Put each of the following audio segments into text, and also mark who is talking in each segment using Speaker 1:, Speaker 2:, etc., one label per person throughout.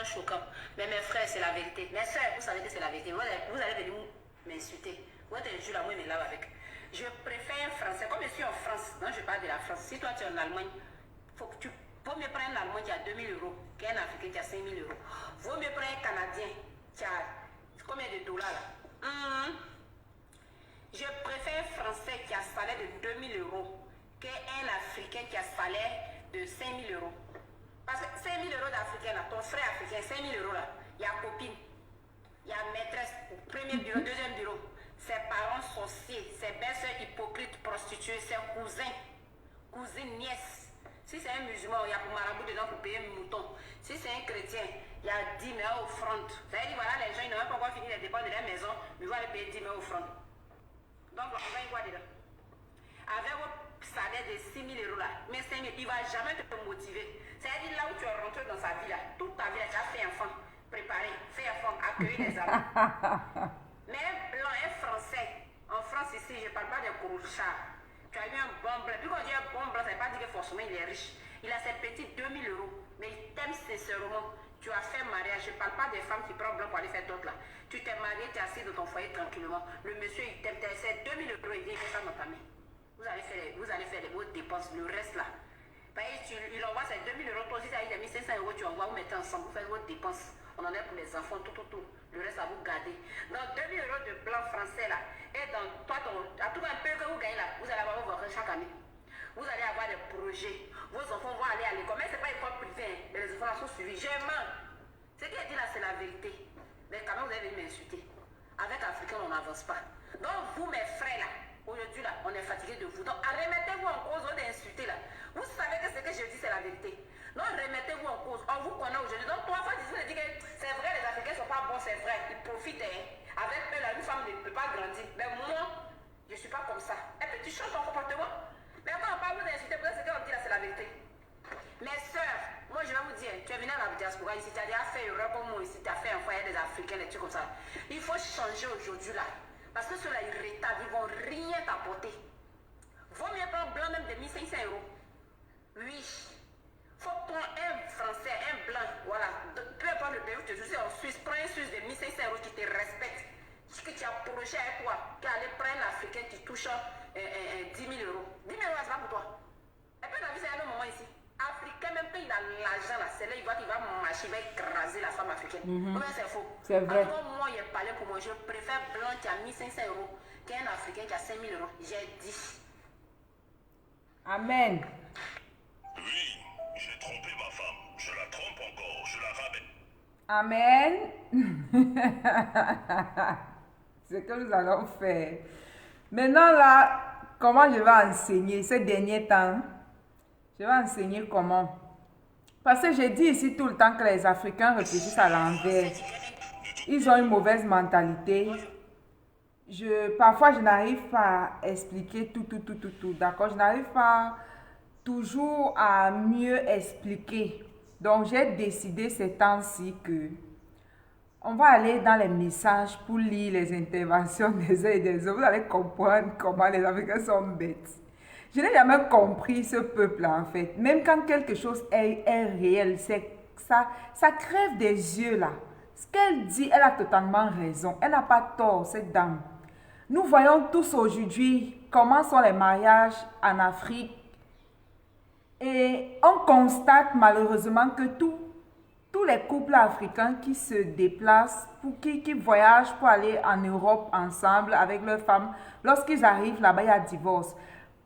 Speaker 1: être choquant. Mais mes frères, c'est la vérité. Mes soeurs, vous savez que c'est la vérité. Vous allez venir m'insulter. Votre injure, là, moi, je me lave avec. Je préfère un Français. Comme je suis en France, non, je parle de la France. Si toi, tu es en Allemagne, faut que tu... Vaut mieux prendre un Allemand qui a 2000 euros qu'un Africain qui a 5000 euros. Vaut mieux prendre un Canadien qui a combien de dollars là? Je préfère un Français qui a un salaire de 2000 euros qu'un Africain qui a un salaire de 5000 euros. Parce que 5000 euros d'Africain là, ton frère africain, 5000 euros là, il y a copine, il y a maîtresse, premier bureau, deuxième bureau, ses parents sorciers, ses belles-sœurs hypocrites, prostituées, ses cousins, cousines, nièces. Si c'est un musulman, il y a pour marabout dedans pour payer un mouton. Si c'est un chrétien, il y a 10 000 offrandes. Ça veut dire, voilà, les gens, ils n'ont même pas encore fini les dépenses de leur maison, mais ils vont aller payer 10 000 offrandes. Donc, on va y voir dedans. Avec votre salaire de 6 000 euros là, mais 5 000, il ne va jamais te motiver. C'est-à-dire, là où tu es rentré dans sa vie, là, toute ta vie, tu as fait enfant, préparé, fait enfant, accueilli les amis. Mais un blanc, un français, en France ici, je ne parle pas des courchards. Tu as eu un bon blanc. Puis quand on dit un bon blanc, ça ne veut pas dire que forcément il est riche. Il a ses petits 2000 euros, mais il t'aime sincèrement. Tu as fait mariage. Je ne parle pas des femmes qui prennent blanc pour aller faire d'autres là. Tu t'es marié, tu es assis dans ton foyer tranquillement. Le monsieur, il t'aime, tu as ses 2000 euros, il dit, il fait ça dans ta main. Vous allez faire les autres dépenses, le reste là. Il envoie ses 2000 euros, toi aussi, ça a eu des 1500 euros, tu envoies, vous mettez ensemble, vous faites vos dépenses. On en est pour les enfants, tout. Le reste, à vous garder. Donc, 2000 euros de blanc français là. Et dans toi, à tout un peu que vous gagnez là, vous allez avoir vos vacances chaque année. Vous allez avoir des projets. Vos enfants vont aller à l'école. Mais ce n'est pas école privée, mais les enfants sont suivis. Je mens. Ce qu'il a dit là, c'est la vérité. Mais quand même, vous allez m'insulter. Avec Africains, on n'avance pas. Donc, vous, mes frères là, aujourd'hui là, on est fatigué de vous. Donc, remettez-vous en cause d'insulter là. Vous savez que ce que je dis, c'est la vérité. Donc, remettez-vous en cause. On vous connaît aujourd'hui. Donc, trois fois, vous dit que c'est vrai, les Africains ne sont pas bons, c'est vrai. Ils profitent. Avec eux, là, une femme ne peut pas grandir. Mais moi, je ne suis pas comme ça. Et puis, tu changes ton comportement. Mais quand on parle vous d'insulter, peut-être ce qu'on dit là, c'est la vérité. Mes soeurs, moi, je vais vous dire, tu es venu à la diaspora ici, tu as déjà fait erreur comme moi ici, tu as fait un foyer des Africains, des trucs comme ça. Il faut changer aujourd'hui là. Parce que ceux-là, ils retardent, ils ne vont rien t'apporter. Vaut mieux prendre un blanc même de 1500 euros. Oui. Faut prendre un Français, un blanc, voilà. Peu importe le pays où tu es, en Suisse, prends un Suisse de 1500 euros qui te respecte. Que tu as projet avec toi, tu es allé prendre l'Africain qui touche 10 000 euros. 10 000 euros, c'est pas pour toi. Et puis, la vie, c'est un autre moment ici. Africain, même quand il a l'argent là, c'est là, il voit qu'il va marcher, il va écraser la femme africaine. Mais c'est faux.
Speaker 2: C'est vrai.
Speaker 1: Alors, moi, il est parlé pour moi. Je préfère blanc qui a 1500 euros qu'un Africain qui a 5 000 euros. J'ai dit.
Speaker 2: Amen.
Speaker 3: Oui, j'ai trompé ma femme. Je la trompe encore. Je la ramène.
Speaker 2: Amen. C'est ce que nous allons faire. Maintenant là, comment je vais enseigner ces derniers temps? Je vais enseigner comment. Parce que j'ai dit ici tout le temps que les Africains réfléchissent à l'envers. Ils ont une mauvaise mentalité. Parfois, je n'arrive pas à expliquer tout. D'accord? Je n'arrive pas toujours à mieux expliquer. Donc, j'ai décidé ces temps-ci que on va aller dans les messages pour lire les interventions des uns et des autres. Vous allez comprendre comment les Africains sont bêtes. Je n'ai jamais compris ce peuple-là, en fait. Même quand quelque chose est réel, ça crève des yeux, là. Ce qu'elle dit, elle a totalement raison. Elle n'a pas tort, cette dame. Nous voyons tous aujourd'hui comment sont les mariages en Afrique. Et on constate malheureusement que tous les couples africains qui se déplacent, qui voyagent pour aller en Europe ensemble avec leurs femmes, lorsqu'ils arrivent là-bas, il y a divorce.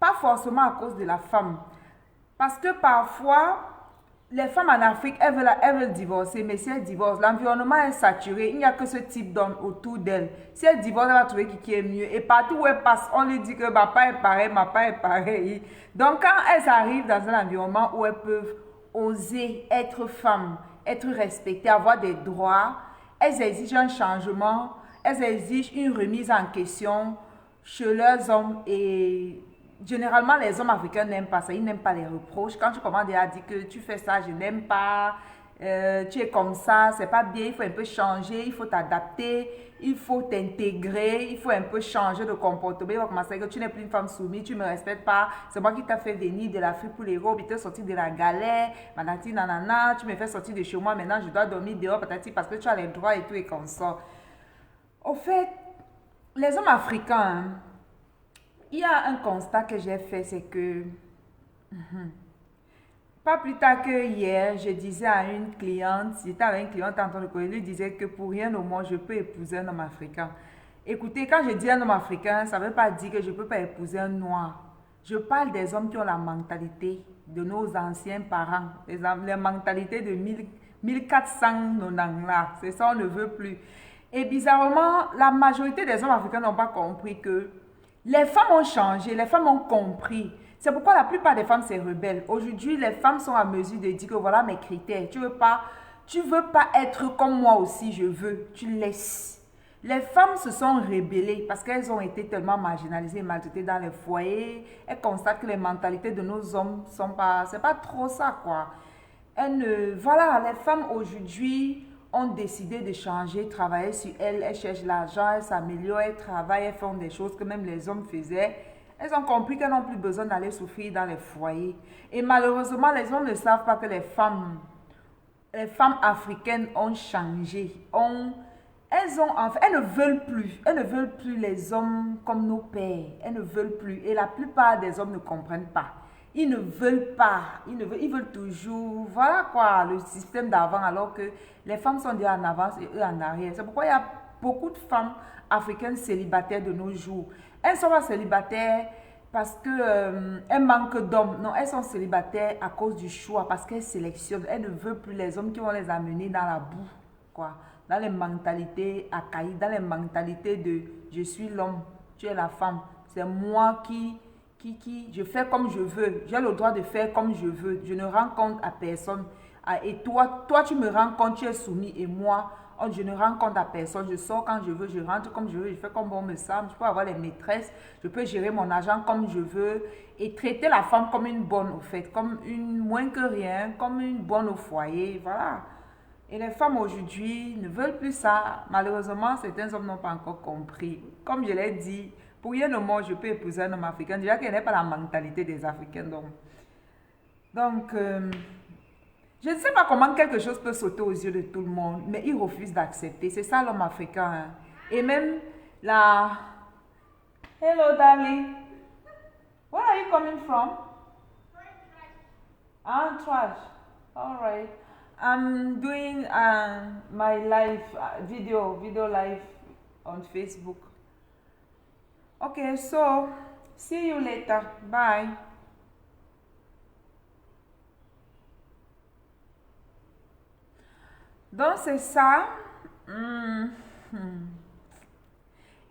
Speaker 2: Pas forcément à cause de la femme. Parce que parfois, les femmes en Afrique, elles veulent divorcer, mais si elles divorcent, l'environnement est saturé, il n'y a que ce type d'homme autour d'elles. Si elles divorcent, elle va trouver qui est mieux. Et partout où elle passe, on lui dit que papa est pareil, papa est pareil. Donc quand elles arrivent dans un environnement où elles peuvent oser être femmes, être respectées, avoir des droits, elles exigent un changement, elles exigent une remise en question chez leurs hommes. Et généralement, les hommes africains n'aiment pas ça, ils n'aiment pas les reproches. Quand tu commences à dire que tu fais ça, je n'aime pas, tu es comme ça, c'est pas bien, il faut un peu changer, il faut t'adapter, il faut t'intégrer, il faut un peu changer de comportement. Il va commencer que tu n'es plus une femme soumise, tu me respectes pas, c'est moi qui t'ai fait venir de l'Afrique pour les robes, il t'a sorti de la galère, manati nanana, tu me fais sortir de chez moi, maintenant je dois dormir dehors patati parce que tu as les droits et tout et comme ça. Au fait, les hommes africains, hein, il y a un constat que j'ai fait, c'est que pas plus tard que hier, je disais à une cliente, j'étais avec une cliente en train de courir, lui disait que pour rien au monde, je peux épouser un homme africain. Écoutez, quand je dis un homme africain, ça ne veut pas dire que je ne peux pas épouser un noir. Je parle des hommes qui ont la mentalité de nos anciens parents, les mentalités de 1490 là. C'est ça, on ne veut plus. Et bizarrement, la majorité des hommes africains n'ont pas compris que les femmes ont changé, les femmes ont compris. C'est pourquoi la plupart des femmes se rebellent. Aujourd'hui, les femmes sont à mesure de dire que voilà mes critères. Tu veux pas être comme moi aussi, je veux. Tu laisses. Les femmes se sont rebellées parce qu'elles ont été tellement marginalisées et maltraitées dans les foyers. Elles constatent que les mentalités de nos hommes sont pas, c'est pas trop ça quoi. Voilà, les femmes aujourd'hui ont décidé de changer, travailler sur elles. Elles cherchent l'argent, elles s'améliorent, elles travaillent, elles font des choses que même les hommes faisaient. Elles ont compris qu'elles n'ont plus besoin d'aller souffrir dans les foyers. Et malheureusement, les hommes ne savent pas que les femmes africaines ont changé. Elles ne veulent plus les hommes comme nos pères. Elles ne veulent plus. Et la plupart des hommes ne comprennent pas. Ils ne veulent pas. Ils veulent toujours. Voilà quoi, le système d'avant, alors que les femmes sont déjà en avance et eux en arrière. C'est pourquoi il y a beaucoup de femmes africaines célibataires de nos jours. Elles ne sont pas célibataires parce qu'elles manquent d'hommes. Non, elles sont célibataires à cause du choix, parce qu'elles sélectionnent. Elles ne veulent plus les hommes qui vont les amener dans la boue, quoi. Dans les mentalités archaïques, dans les mentalités de je suis l'homme, tu es la femme. C'est moi qui je fais comme je veux. J'ai le droit de faire comme je veux. Je ne rends compte à personne. Et toi tu me rends compte, tu es soumis. Et moi, je ne rends compte à personne. Je sors quand je veux, je rentre comme je veux, je fais comme bon me semble. Je peux avoir les maîtresses, je peux gérer mon argent comme je veux. Et traiter la femme comme une bonne au fait, comme une moins que rien, comme une bonne au foyer. Voilà. Et les femmes aujourd'hui ne veulent plus ça. Malheureusement, certains hommes n'ont pas encore compris. Comme je l'ai dit, pour rien au monde, je peux épouser un homme africain. Déjà qu'il n'y a pas la mentalité des Africains. Donc, je ne sais pas comment quelque chose peut sauter aux yeux de tout le monde, mais ils refusent d'accepter. C'est ça l'homme africain. Hein. Et même la... Hello, darling. Where are you coming from? Trash. All right. I'm doing my live video live on Facebook. Okay, so see you later. Bye. Donc c'est ça.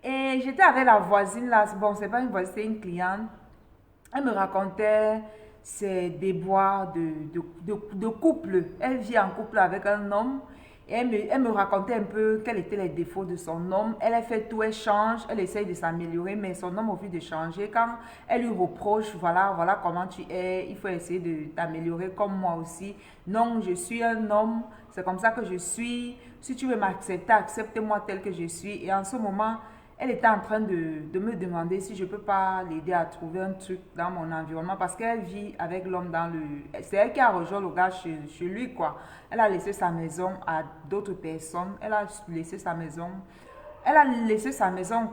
Speaker 2: Et j'étais avec la voisine là. Bon, c'est pas une voisine, c'est une cliente. Elle me racontait ses déboires de couple. Elle vit en couple avec un homme. Et elle me racontait un peu quels étaient les défauts de son homme. Elle a fait tout, elle change, elle essaye de s'améliorer, mais son homme, au vu de changer, quand elle lui reproche, voilà comment tu es, il faut essayer de t'améliorer comme moi aussi. Non, je suis un homme, c'est comme ça que je suis. Si tu veux m'accepter, accepte-moi tel que je suis. Et en ce moment, elle était en train de me demander si je ne peux pas l'aider à trouver un truc dans mon environnement parce qu'elle vit avec l'homme dans le... C'est elle qui a rejoint le gars chez lui, quoi. Elle a laissé sa maison à d'autres personnes. Elle a laissé sa maison.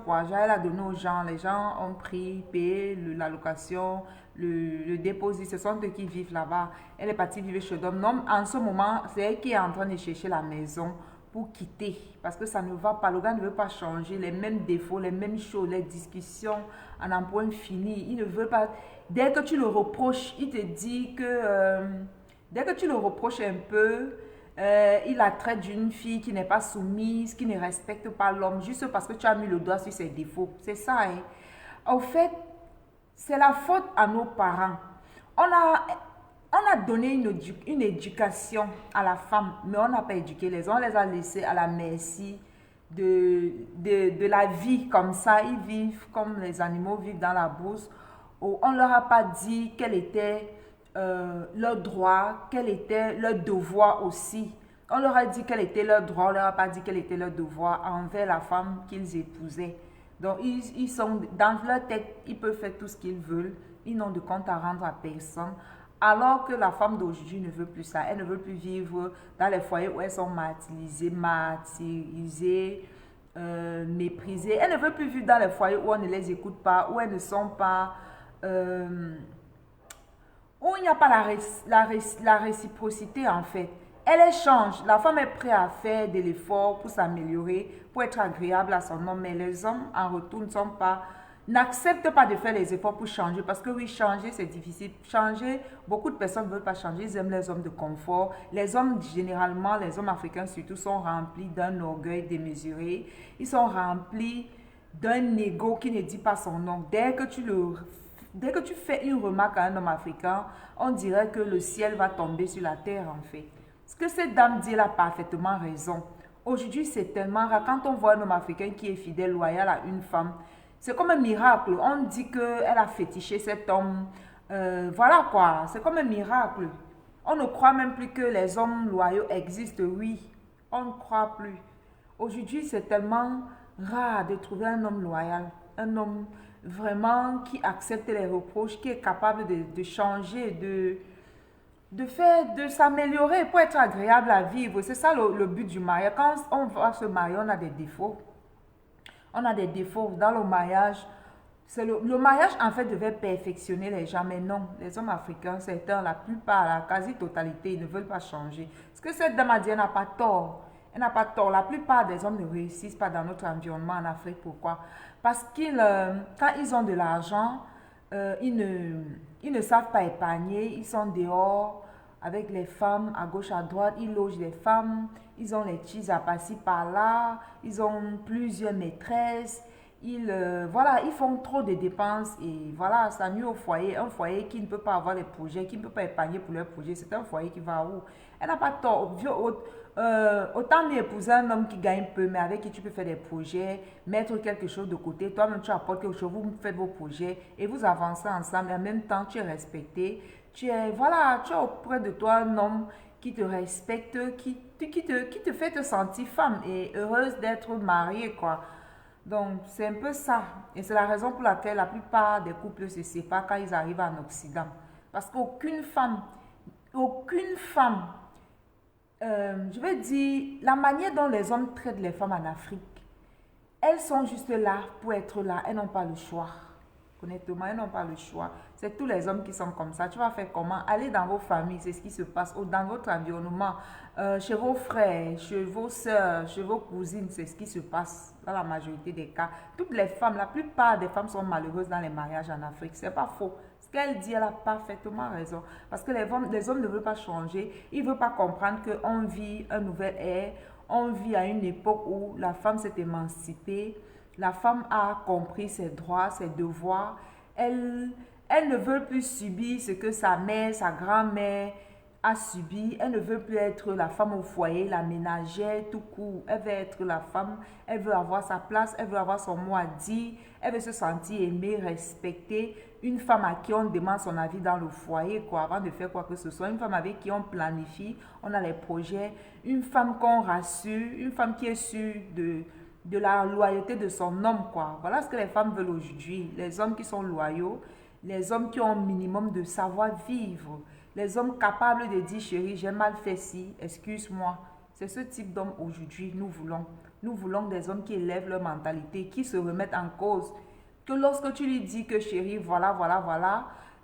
Speaker 2: Quoi. Genre, elle a donné aux gens. Les gens ont pris, payé la location, le dépôt. Ce sont eux qui vivent là-bas. Elle est partie vivre chez l'homme. Non, en ce moment, c'est elle qui est en train de chercher la maison pour quitter, parce que ça ne va pas, le gars ne veut pas changer, les mêmes défauts, les mêmes choses, les discussions en un point fini, il ne veut pas, dès que tu le reproches, il te dit que, dès que tu le reproches un peu, il la traite d'une fille qui n'est pas soumise, qui ne respecte pas l'homme, juste parce que tu as mis le doigt sur ses défauts, c'est ça, hein. Au fait, c'est la faute à nos parents. On a donné une éducation à la femme, mais on n'a pas éduqué les hommes. On les a laissés à la merci de la vie comme ça. Ils vivent comme les animaux vivent dans la bourse. On ne leur a pas dit quel était leurs droits, quel était leur devoir aussi. On leur a dit quel était leur droit, on leur a pas dit quel était leur devoir envers la femme qu'ils épousaient. Donc, ils sont dans leur tête, ils peuvent faire tout ce qu'ils veulent. Ils n'ont de compte à rendre à personne. Alors que la femme d'aujourd'hui ne veut plus ça. Elle ne veut plus vivre dans les foyers où elles sont martyrisées, méprisées. Elle ne veut plus vivre dans les foyers où on ne les écoute pas, où elles ne sont pas... où il n'y a pas la réciprocité en fait. Elle change. La femme est prête à faire de l'effort pour s'améliorer, pour être agréable à son homme, mais les hommes en retour n'acceptent pas de faire les efforts pour changer parce que oui, changer c'est difficile. Changer, beaucoup de personnes ne veulent pas changer, ils aiment les hommes de confort. Les hommes, généralement, les hommes africains surtout, sont remplis d'un orgueil démesuré. Ils sont remplis d'un ego qui ne dit pas son nom. Dès que tu fais une remarque à un homme africain, on dirait que le ciel va tomber sur la terre en fait. Ce que cette dame dit, elle a parfaitement raison. Aujourd'hui, c'est tellement rare. Quand on voit un homme africain qui est fidèle, loyal à une femme, c'est comme un miracle. On dit qu'elle a fétiché cet homme. Voilà quoi, c'est comme un miracle. On ne croit même plus que les hommes loyaux existent, oui. On ne croit plus. Aujourd'hui, c'est tellement rare de trouver un homme loyal. Un homme vraiment qui accepte les reproches, qui est capable de changer, de s'améliorer pour être agréable à vivre. C'est ça le but du mariage. Quand on va se marier, on a des défauts. On a des défauts dans le mariage. Le mariage, en fait, devait perfectionner les gens, mais non. Les hommes africains, certains, la plupart, la quasi-totalité, ils ne veulent pas changer. Ce que cette dame a dit, elle n'a pas tort. Elle n'a pas tort. La plupart des hommes ne réussissent pas dans notre environnement en Afrique. Pourquoi? Parce quand ils ont de l'argent, ils ne savent pas épargner. Ils sont dehors avec les femmes à gauche, à droite. Ils logent les femmes. Ils ont les cheese à passer par là. Ils ont plusieurs maîtresses. Voilà, ils font trop de dépenses et voilà, ça nuit au foyer. Un foyer qui ne peut pas avoir les projets, qui ne peut pas épargner pour leurs projets, c'est un foyer qui va où? Elle n'a pas tort. Autant mieux épouser un homme qui gagne peu, mais avec qui tu peux faire des projets, mettre quelque chose de côté. Toi-même, tu apportes quelque chose, vous faites vos projets et vous avancez ensemble. Et en même temps, tu es respecté. Tu es auprès de toi un homme qui te respecte, qui te fait te sentir femme et heureuse d'être mariée, quoi. Donc, c'est un peu ça. Et c'est la raison pour laquelle la plupart des couples se séparent quand ils arrivent en Occident. Parce qu'aucune femme, je veux dire, la manière dont les hommes traitent les femmes en Afrique, elles sont juste là pour être là. Elles n'ont pas le choix. Honnêtement, elles n'ont pas le choix. C'est tous les hommes qui sont comme ça. Tu vas faire comment? Allez dans vos familles, c'est ce qui se passe. Ou dans votre environnement, chez vos frères, chez vos soeurs, chez vos cousines, c'est ce qui se passe dans la majorité des cas. Toutes les femmes, la plupart des femmes sont malheureuses dans les mariages en Afrique. C'est pas faux. Ce qu'elle dit, elle a parfaitement raison. Parce que les hommes ne veulent pas changer. Ils ne veulent pas comprendre qu'on vit un nouvel ère. On vit à une époque où la femme s'est émancipée. La femme a compris ses droits, ses devoirs. Elle ne veut plus subir ce que sa mère, sa grand-mère a subi. Elle ne veut plus être la femme au foyer, la ménagère, tout court. Elle veut être la femme, elle veut avoir sa place, elle veut avoir son mot à dire, elle veut se sentir aimée, respectée. Une femme à qui on demande son avis dans le foyer, quoi, avant de faire quoi que ce soit. Une femme avec qui on planifie, on a les projets. Une femme qu'on rassure, une femme qui est sûre de la loyauté de son homme, quoi. Voilà ce que les femmes veulent aujourd'hui. Les hommes qui sont loyaux, les hommes qui ont un minimum de savoir-vivre, les hommes capables de dire, chérie, j'ai mal fait ci, excuse-moi. C'est ce type d'homme aujourd'hui nous voulons. Nous voulons des hommes qui élèvent leur mentalité, qui se remettent en cause. Que lorsque tu lui dis que chérie, voilà,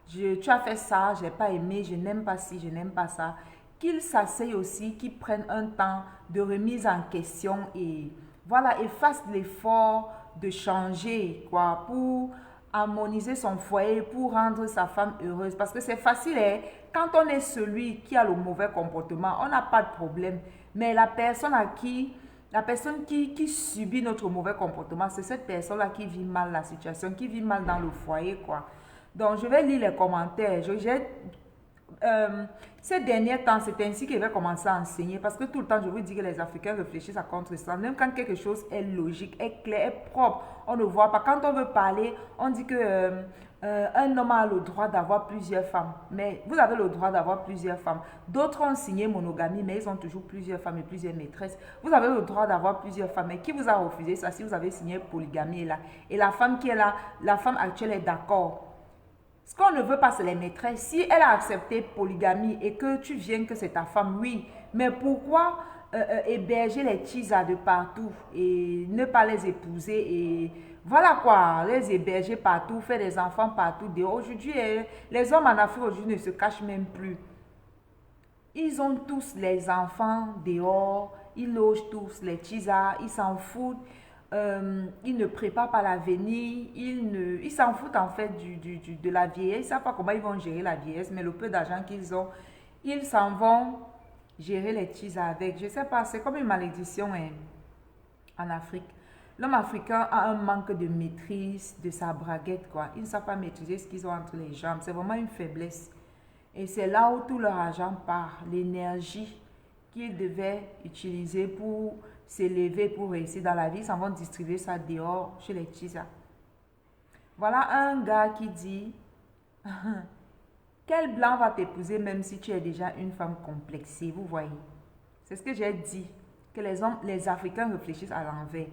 Speaker 2: tu as fait ça, j'ai pas aimé, je n'aime pas ci, je n'aime pas ça. Qu'il s'asseye aussi, qu'il prenne un temps de remise en question et voilà, et fasse l'effort de changer, quoi, pour harmoniser son foyer, pour rendre sa femme heureuse. Parce que c'est facile, hein? Quand on est celui qui a le mauvais comportement, on n'a pas de problème. Mais la personne qui subit notre mauvais comportement, c'est cette personne-là qui vit mal la situation, qui vit mal dans le foyer, quoi. Donc, je vais lire les commentaires. Ces derniers temps, c'est ainsi que je vais commencer à enseigner parce que tout le temps, je vous dis que les Africains réfléchissent à contre-sens. Même quand quelque chose est logique, est clair, est propre, on ne voit pas. Quand on veut parler, on dit que un homme a le droit d'avoir plusieurs femmes. Mais vous avez le droit d'avoir plusieurs femmes. D'autres ont signé monogamie, mais ils ont toujours plusieurs femmes et plusieurs maîtresses. Vous avez le droit d'avoir plusieurs femmes. Mais qui vous a refusé ça si vous avez signé polygamie là? Et la femme qui est là, la femme actuelle est d'accord. Ce qu'on ne veut pas, c'est les maîtresses. Si elle a accepté polygamie et que tu viens que c'est ta femme, oui. Mais pourquoi héberger les tchisas de partout et ne pas les épouser et voilà quoi, les héberger partout, faire des enfants partout. Aujourd'hui, les hommes en Afrique aujourd'hui ne se cachent même plus. Ils ont tous les enfants dehors, ils logent tous les tchisas, ils s'en foutent. Ils ne préparent pas l'avenir, ils s'en foutent en fait de la vieillesse. Ils ne savent pas comment ils vont gérer la vieillesse, mais le peu d'argent qu'ils ont, ils s'en vont gérer les tchisas avec. Je ne sais pas, c'est comme une malédiction en Afrique. L'homme africain a un manque de maîtrise de sa braguette, quoi. Ils ne savent pas maîtriser ce qu'ils ont entre les jambes. C'est vraiment une faiblesse. Et c'est là où tout leur argent part, l'énergie qu'ils devaient utiliser pour s'élever, pour réussir dans la vie. Ils s'en vont distribuer ça dehors chez les tchisas. Voilà un gars qui dit quel blanc va t'épouser même si tu es déjà une femme complexée, vous voyez. C'est ce que j'ai dit, que les Africains réfléchissent à l'envers.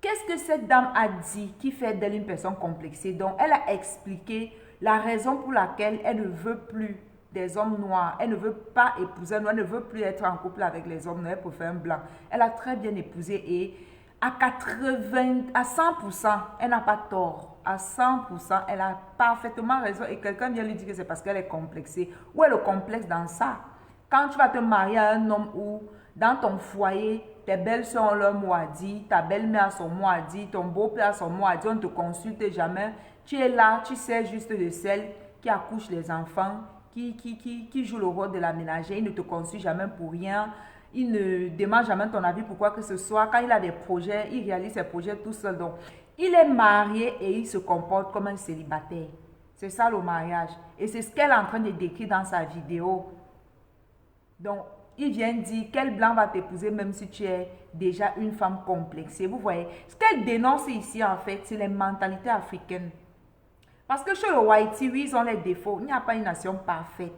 Speaker 2: Qu'est-ce que cette dame a dit qui fait d'elle une personne complexée? Donc, elle a expliqué la raison pour laquelle elle ne veut plus des hommes noirs. Elle ne veut pas épouser un noir, elle ne veut plus être en couple avec les hommes noirs, elle préfère un blanc. Elle a très bien épousé et à 100%, elle n'a pas tort. À 100%, elle a parfaitement raison et quelqu'un vient lui dire que c'est parce qu'elle est complexée. Où est le complexe dans ça? Quand tu vas te marier à un homme où dans ton foyer, tes belles-sœurs ont leur mot à dire, ta belle-mère a son mot à dire, ton beau-père a son mot à dire, on ne te consulte jamais. Tu es là, tu sais juste de celle qui accouche les enfants, qui joue le rôle de la ménagère. Il ne te consulte jamais pour rien. Il ne demande jamais ton avis pour quoi que ce soit. Quand il a des projets, il réalise ses projets tout seul. Donc, il est marié et il se comporte comme un célibataire. C'est ça le mariage. Et c'est ce qu'elle est en train de décrire dans sa vidéo. Donc, il vient dire quel blanc va t'épouser même si tu es déjà une femme complexée. Vous voyez, ce qu'elle dénonce ici en fait, c'est les mentalités africaines. Parce que chez le Haïti, oui, ils ont les défauts. Il n'y a pas une nation parfaite.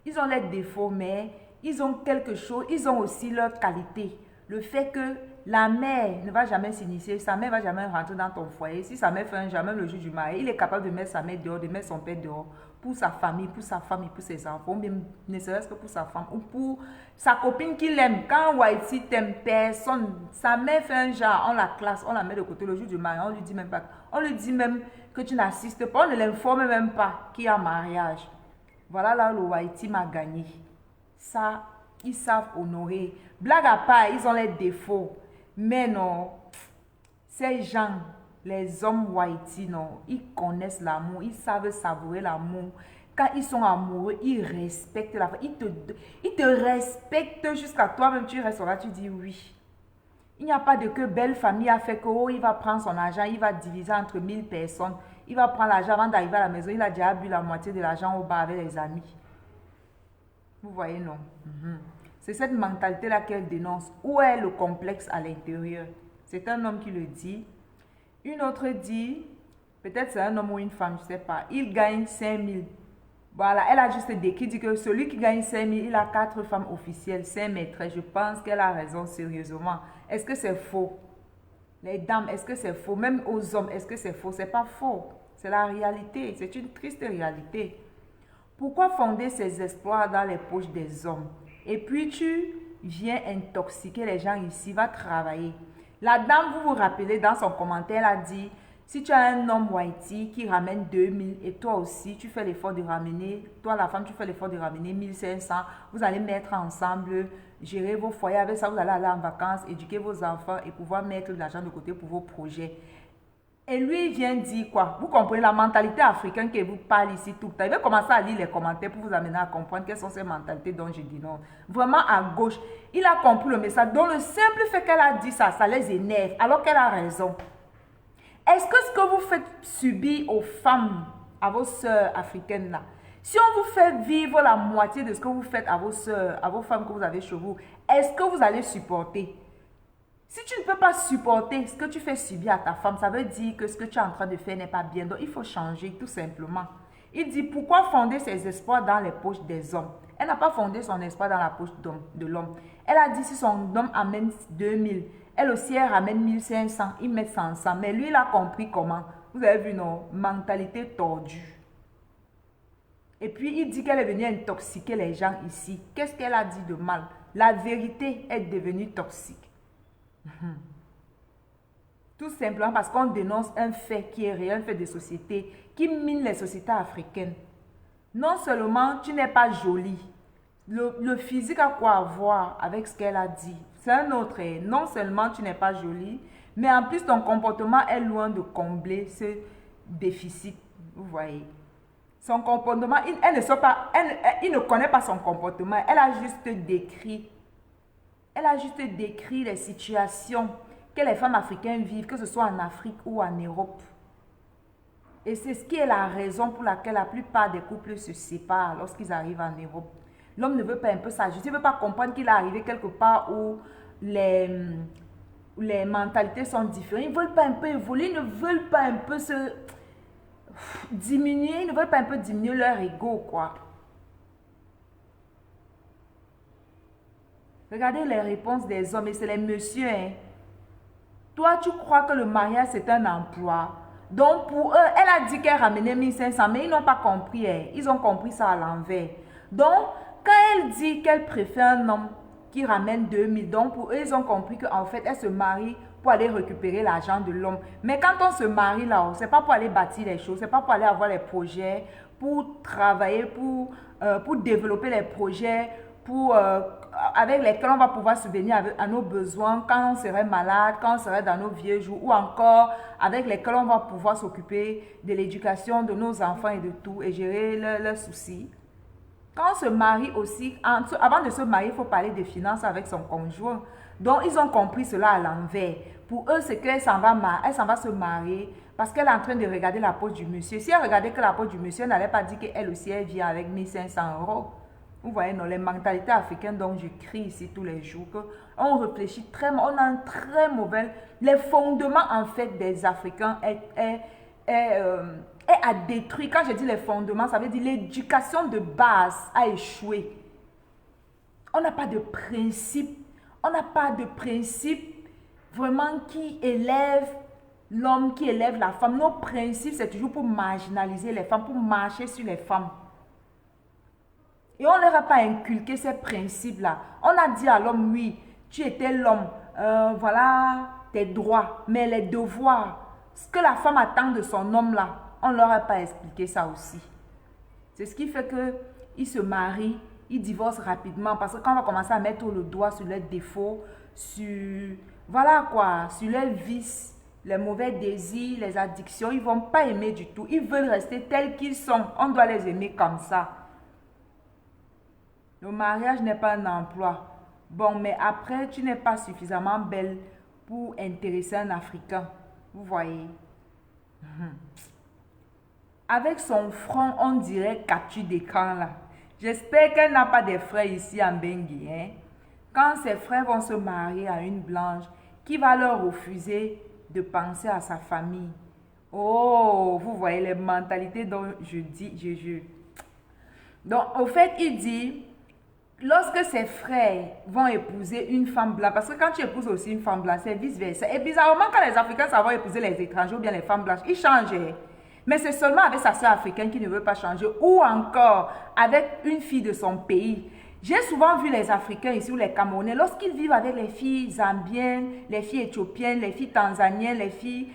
Speaker 2: Ils ont les défauts, mais ils ont quelque chose. Ils ont aussi leur qualité. Le fait que la mère ne va jamais s'initier, sa mère ne va jamais rentrer dans ton foyer. Si sa mère fait un jamais le jour du mariage, il est capable de mettre sa mère dehors, de mettre son père dehors pour sa famille, pour sa femme et pour ses enfants, ou même ne serait-ce que pour sa femme ou pour sa copine qu'il aime. Quand Haïti t'aime, personne, sa mère fait un genre, on la classe, on la met de côté le jour du mariage, on lui dit même pas, on lui dit même que tu n'assistes pas, on ne l'informe même pas qu'il y a mariage. Voilà là le Haïti m'a gagné. Ça, ils savent honorer. Blague à part, ils ont les défauts. Mais non, ces gens, les hommes Haïti, non, ils connaissent l'amour, ils savent savourer l'amour. Quand ils sont amoureux, ils respectent la femme. Ils te respectent jusqu'à toi-même. Tu resteras, tu dis oui. Il n'y a pas de que belle famille a fait que, oh, il va prendre son argent, il va diviser entre 1000 personnes. Il va prendre l'argent avant d'arriver à la maison. Il a déjà bu la moitié de l'argent au bar avec les amis. Vous voyez, non? C'est cette mentalité-là qu'elle dénonce. Où est le complexe à l'intérieur? C'est un homme qui le dit. Une autre dit, peut-être c'est un homme ou une femme, je ne sais pas. Il gagne 5000. Voilà, elle a juste décrit, dit que celui qui gagne 5000, il a 4 femmes officielles, 5 maîtresses. Je pense qu'elle a raison sérieusement. Est-ce que c'est faux? Les dames, est-ce que c'est faux? Même aux hommes, est-ce que c'est faux? C'est pas faux. C'est la réalité. C'est une triste réalité. Pourquoi fonder ses espoirs dans les poches des hommes? Et puis tu viens intoxiquer les gens ici, va travailler. La dame, vous vous rappelez, dans son commentaire, elle a dit, si tu as un homme Haïti qui ramène 2000 et toi aussi, tu fais l'effort de ramener, toi la femme, tu fais l'effort de ramener 1500, vous allez mettre ensemble, gérer vos foyers, avec ça vous allez aller en vacances, éduquer vos enfants et pouvoir mettre de l'argent de côté pour vos projets. Et lui, il vient dire quoi? Vous comprenez la mentalité africaine que vous parle ici tout le temps. Il va commencer à lire les commentaires pour vous amener à comprendre quelles sont ces mentalités dont je dis non. Vraiment à gauche. Il a compris le message. Donc le simple fait qu'elle a dit ça, ça les énerve. Alors qu'elle a raison. Est-ce que ce que vous faites subir aux femmes, à vos sœurs africaines là, si on vous fait vivre la moitié de ce que vous faites à vos sœurs, à vos femmes que vous avez chez vous, est-ce que vous allez supporter? Si tu ne peux pas supporter ce que tu fais subir à ta femme, ça veut dire que ce que tu es en train de faire n'est pas bien. Donc, il faut changer tout simplement. Il dit, pourquoi fonder ses espoirs dans les poches des hommes? Elle n'a pas fondé son espoir dans la poche de l'homme. Elle a dit, si son homme amène 2000, elle aussi, elle ramène 1500, ils mettent 500. Mais lui, il a compris comment. Vous avez vu, non? Mentalité tordue. Et puis, il dit qu'elle est venue intoxiquer les gens ici. Qu'est-ce qu'elle a dit de mal? La vérité est devenue toxique. Tout simplement parce qu'on dénonce un fait qui est réel, un fait de société, qui mine les sociétés africaines. Non seulement tu n'es pas jolie, le physique a quoi à voir avec ce qu'elle a dit. C'est un autre. Non seulement tu n'es pas jolie, mais en plus ton comportement est loin de combler ce déficit. Vous voyez. Son comportement, il ne connaît pas son comportement. Elle a juste décrit. Elle a juste décrit les situations que les femmes africaines vivent, que ce soit en Afrique ou en Europe. Et c'est ce qui est la raison pour laquelle la plupart des couples se séparent lorsqu'ils arrivent en Europe. L'homme ne veut pas un peu s'ajuster, il ne veut pas comprendre qu'il est arrivé quelque part où les mentalités sont différentes. Ils ne veulent pas un peu évoluer, ils ne veulent pas un peu se diminuer, ils ne veulent pas un peu diminuer leur ego, quoi. Regardez les réponses des hommes, et c'est les messieurs. Hein. Toi, tu crois que le mariage, c'est un emploi. Donc, pour eux, elle a dit qu'elle ramenait 1500, mais ils n'ont pas compris. Hein. Ils ont compris ça à l'envers. Donc, quand elle dit qu'elle préfère un homme qui ramène 2000, donc pour eux, ils ont compris qu'en fait, elle se marie pour aller récupérer l'argent de l'homme. Mais quand on se marie là, ce n'est pas pour aller bâtir les choses, ce n'est pas pour aller avoir les projets, pour travailler, pour développer les projets, avec lesquels on va pouvoir subvenir à nos besoins quand on serait malade, quand on serait dans nos vieux jours, ou encore avec lesquels on va pouvoir s'occuper de l'éducation de nos enfants et de tout, et gérer leurs soucis. Quand on se marie aussi, avant de se marier, il faut parler de finances avec son conjoint. Donc, ils ont compris cela à l'envers. Pour eux, c'est qu'elle s'en va se marier parce qu'elle est en train de regarder la poche du monsieur. Si elle regardait que la poche du monsieur, elle n'allait pas dire qu'elle aussi, elle vient avec 1500 €. Vous voyez, non, les mentalités africaines dont je crie ici tous les jours, on réfléchit on a un très mauvais... Les fondements, en fait, des Africains est à détruire. Quand je dis les fondements, ça veut dire l'éducation de base a échoué. On n'a pas de principe. On n'a pas de principe vraiment qui élève l'homme, qui élève la femme. Nos principes, c'est toujours pour marginaliser les femmes, pour marcher sur les femmes. Et on ne leur a pas inculqué ces principes-là. On a dit à l'homme, oui, tu étais l'homme, voilà tes droits, mais les devoirs, ce que la femme attend de son homme-là, on ne leur a pas expliqué ça aussi. C'est ce qui fait qu'ils se marient, ils divorcent rapidement, parce que quand on va commencer à mettre le doigt sur leurs défauts, voilà quoi, sur leurs vices, les mauvais désirs, les addictions, ils ne vont pas aimer du tout. Ils veulent rester tels qu'ils sont. On doit les aimer comme ça. Le mariage n'est pas un emploi. Bon, mais après, tu n'es pas suffisamment belle pour intéresser un Africain. Vous voyez. Avec son front, on dirait capture d'écran là. J'espère qu'elle n'a pas des frères ici en Bengue. Hein? Quand ses frères vont se marier à une blanche, qui va leur refuser de penser à sa famille? Oh, vous voyez les mentalités dont je dis. Donc, au fait, il dit... Lorsque ses frères vont épouser une femme blanche, parce que quand tu épouses aussi une femme blanche, c'est vice-versa. Et bizarrement, quand les Africains savent épouser les étrangers ou bien les femmes blanches, ils changent. Mais c'est seulement avec sa soeur africaine qui ne veut pas changer, ou encore avec une fille de son pays. J'ai souvent vu les Africains ici ou les Camerounais, lorsqu'ils vivent avec les filles zambiennes, les filles éthiopiennes, les filles tanzaniennes, les filles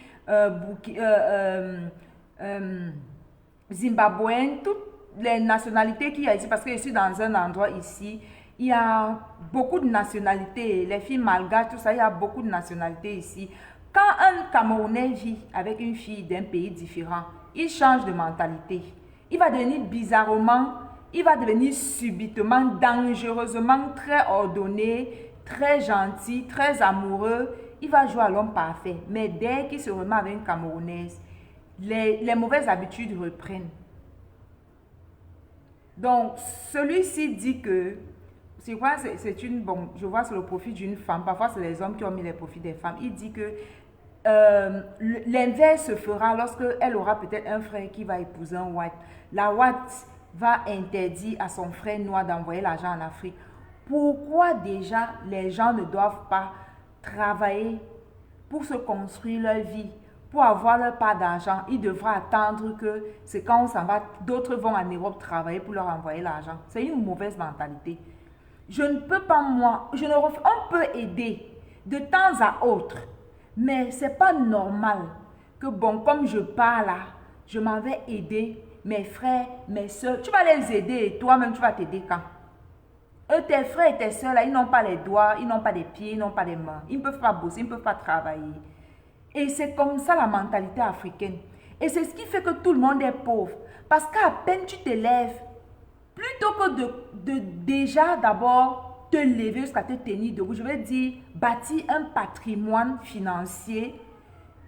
Speaker 2: zimbabwéennes, toutes les nationalités qu'il y a ici, parce que je suis dans un endroit ici, il y a beaucoup de nationalités, les filles malgaches, tout ça, il y a beaucoup de nationalités ici. Quand un Camerounais vit avec une fille d'un pays différent, il change de mentalité. Il va devenir bizarrement, il va devenir subitement, dangereusement très ordonné, très gentil, très amoureux. Il va jouer à l'homme parfait. Mais dès qu'il se remet avec une Camerounaise, les mauvaises habitudes reprennent. Donc, celui-ci dit que je crois que c'est une... Bon, je vois c'est le profit d'une femme. Parfois, c'est les hommes qui ont mis les profits des femmes. Il dit que l'inverse se fera lorsque elle aura peut-être un frère qui va épouser un white. La white va interdire à son frère noir d'envoyer l'argent en Afrique. Pourquoi déjà les gens ne doivent pas travailler pour se construire leur vie, pour avoir leur part d'argent? Ils devraient attendre que c'est quand on s'en va, d'autres vont en Europe travailler pour leur envoyer l'argent. C'est une mauvaise mentalité. Je ne peux pas, moi, on peut aider de temps à autre, mais c'est pas normal que, bon, comme je pars là, je m'en vais aider mes frères, mes soeurs. Tu vas les aider et toi-même, tu vas t'aider quand? Eux, tes frères et tes soeurs, là, ils n'ont pas les doigts, ils n'ont pas des pieds, ils n'ont pas des mains. Ils ne peuvent pas bosser, ils ne peuvent pas travailler. Et c'est comme ça la mentalité africaine. Et c'est ce qui fait que tout le monde est pauvre. Parce qu'à peine tu t'élèves, plutôt que de déjà d'abord te lever jusqu'à te tenir debout, je veux dire, bâtir un patrimoine financier.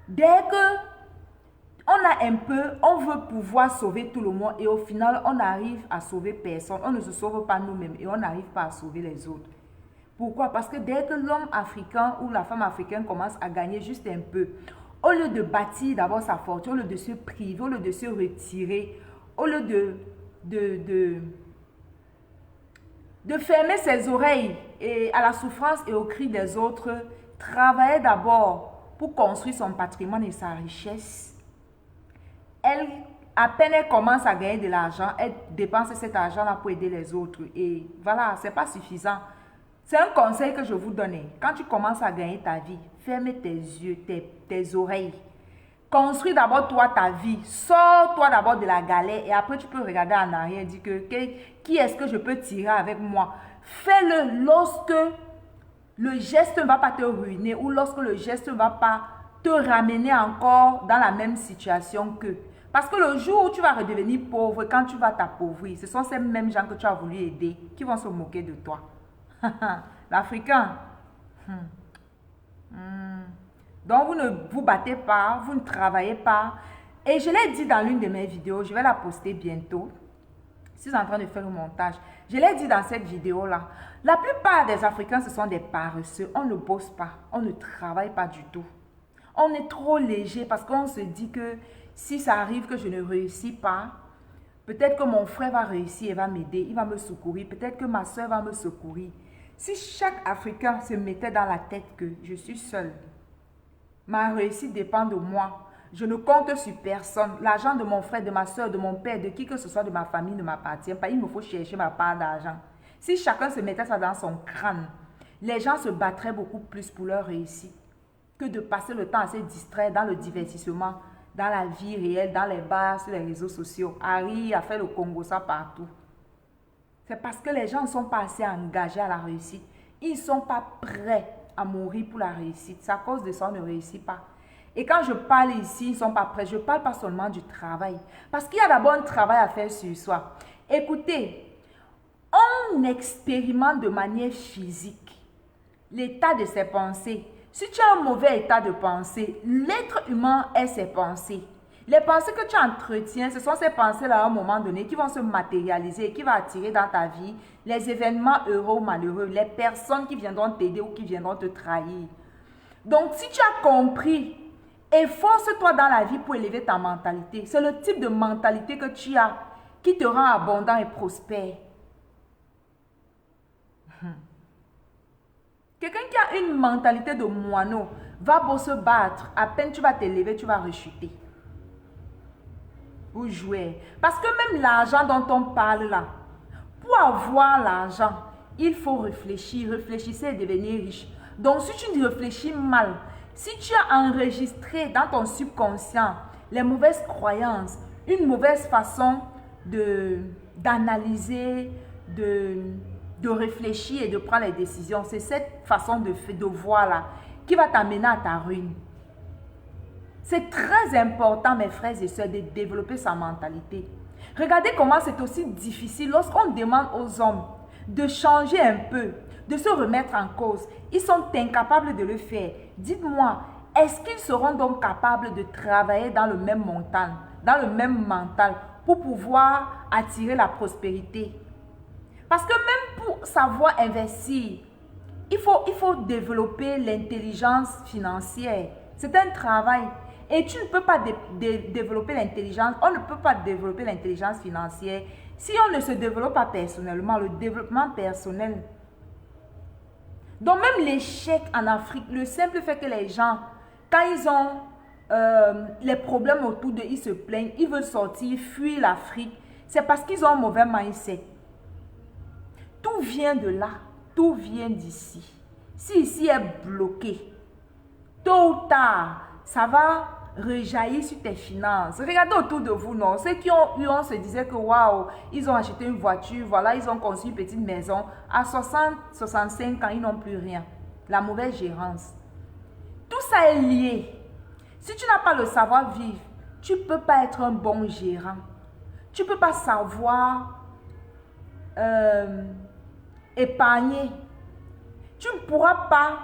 Speaker 2: Dès que on a un peu, on veut pouvoir sauver tout le monde et au final, on n'arrive à sauver personne. On ne se sauve pas nous-mêmes et on n'arrive pas à sauver les autres. Pourquoi? Parce que dès que l'homme africain ou la femme africaine commence à gagner juste un peu, au lieu de bâtir d'abord sa fortune, au lieu de se priver, au lieu de se retirer, au lieu de fermer ses oreilles à la souffrance et aux cris des autres, travailler d'abord pour construire son patrimoine et sa richesse. À peine elle commence à gagner de l'argent, elle dépense cet argent-là pour aider les autres. Et voilà, ce n'est pas suffisant. C'est un conseil que je vous donne. Quand tu commences à gagner ta vie, ferme tes yeux, tes oreilles. Construis d'abord toi ta vie. Sors-toi d'abord de la galère et après tu peux regarder en arrière et dire que qui est-ce que je peux tirer avec moi. Fais-le lorsque le geste ne va pas te ruiner ou lorsque le geste ne va pas te ramener encore dans la même situation qu'eux. Parce que le jour où tu vas redevenir pauvre, quand tu vas t'appauvrir, ce sont ces mêmes gens que tu as voulu aider qui vont se moquer de toi. L'Africain. Donc, vous ne vous battez pas, vous ne travaillez pas. Et je l'ai dit dans l'une de mes vidéos, je vais la poster bientôt. Je suis en train de faire le montage. Je l'ai dit dans cette vidéo-là. La plupart des Africains, ce sont des paresseux. On ne bosse pas, on ne travaille pas du tout. On est trop léger parce qu'on se dit que si ça arrive que je ne réussis pas, peut-être que mon frère va réussir et va m'aider, il va me secourir. Peut-être que ma soeur va me secourir. Si chaque Africain se mettait dans la tête que je suis seul, ma réussite dépend de moi, je ne compte sur personne, l'argent de mon frère, de ma soeur, de mon père, de qui que ce soit de ma famille ne m'appartient pas, il me faut chercher ma part d'argent. Si chacun se mettait ça dans son crâne, les gens se battraient beaucoup plus pour leur réussite que de passer le temps à se distraire dans le divertissement, dans la vie réelle, dans les bars, sur les réseaux sociaux, à rire, à faire le Congo, ça partout. C'est parce que les gens ne sont pas assez engagés à la réussite. Ils ne sont pas prêts à mourir pour la réussite. C'est à cause de ça qu'on ne réussit pas. Et quand je parle ici, ils ne sont pas prêts. Je ne parle pas seulement du travail. Parce qu'il y a d'abord un travail à faire sur soi. Écoutez, on expérimente de manière physique l'état de ses pensées. Si tu as un mauvais état de pensée, l'être humain est ses pensées. Les pensées que tu entretiens, ce sont ces pensées-là à un moment donné qui vont se matérialiser et qui vont attirer dans ta vie les événements heureux ou malheureux, les personnes qui viendront t'aider ou qui viendront te trahir. Donc, si tu as compris, efforce-toi dans la vie pour élever ta mentalité. C'est le type de mentalité que tu as qui te rend abondant et prospère. Quelqu'un qui a une mentalité de moineau va beau se battre, à peine tu vas t'élever, tu vas rechuter. Vous jouez. Parce que même l'argent dont on parle là, pour avoir l'argent, il faut réfléchir. Réfléchissez et devenir riche. Donc si tu réfléchis mal, si tu as enregistré dans ton subconscient les mauvaises croyances, une mauvaise façon d'analyser, de réfléchir et de prendre les décisions, c'est cette façon de voir là qui va t'amener à ta ruine. C'est très important, mes frères et sœurs, de développer sa mentalité. Regardez comment c'est aussi difficile lorsqu'on demande aux hommes de changer un peu, de se remettre en cause. Ils sont incapables de le faire. Dites-moi, est-ce qu'ils seront donc capables de travailler dans le même mental pour pouvoir attirer la prospérité? Parce que même pour savoir investir, il faut développer l'intelligence financière. C'est un travail. Et tu ne peux pas développer l'intelligence, on ne peut pas développer l'intelligence financière si on ne se développe pas personnellement, le développement personnel. Donc même l'échec en Afrique, le simple fait que les gens, quand ils ont les problèmes autour d'eux, ils se plaignent, ils veulent sortir, fuir l'Afrique, c'est parce qu'ils ont un mauvais mindset. Tout vient de là, tout vient d'ici. Si ici est bloqué, tôt ou tard, ça va rejaillir sur tes finances. Regardez autour de vous, non? Ceux qui ont eu, on se disait que waouh, ils ont acheté une voiture, voilà, ils ont construit une petite maison. À 60, 65 ans, ils n'ont plus rien. La mauvaise gérance. Tout ça est lié. Si tu n'as pas le savoir-vivre, tu ne peux pas être un bon gérant. Tu ne peux pas savoir épargner. Tu ne pourras pas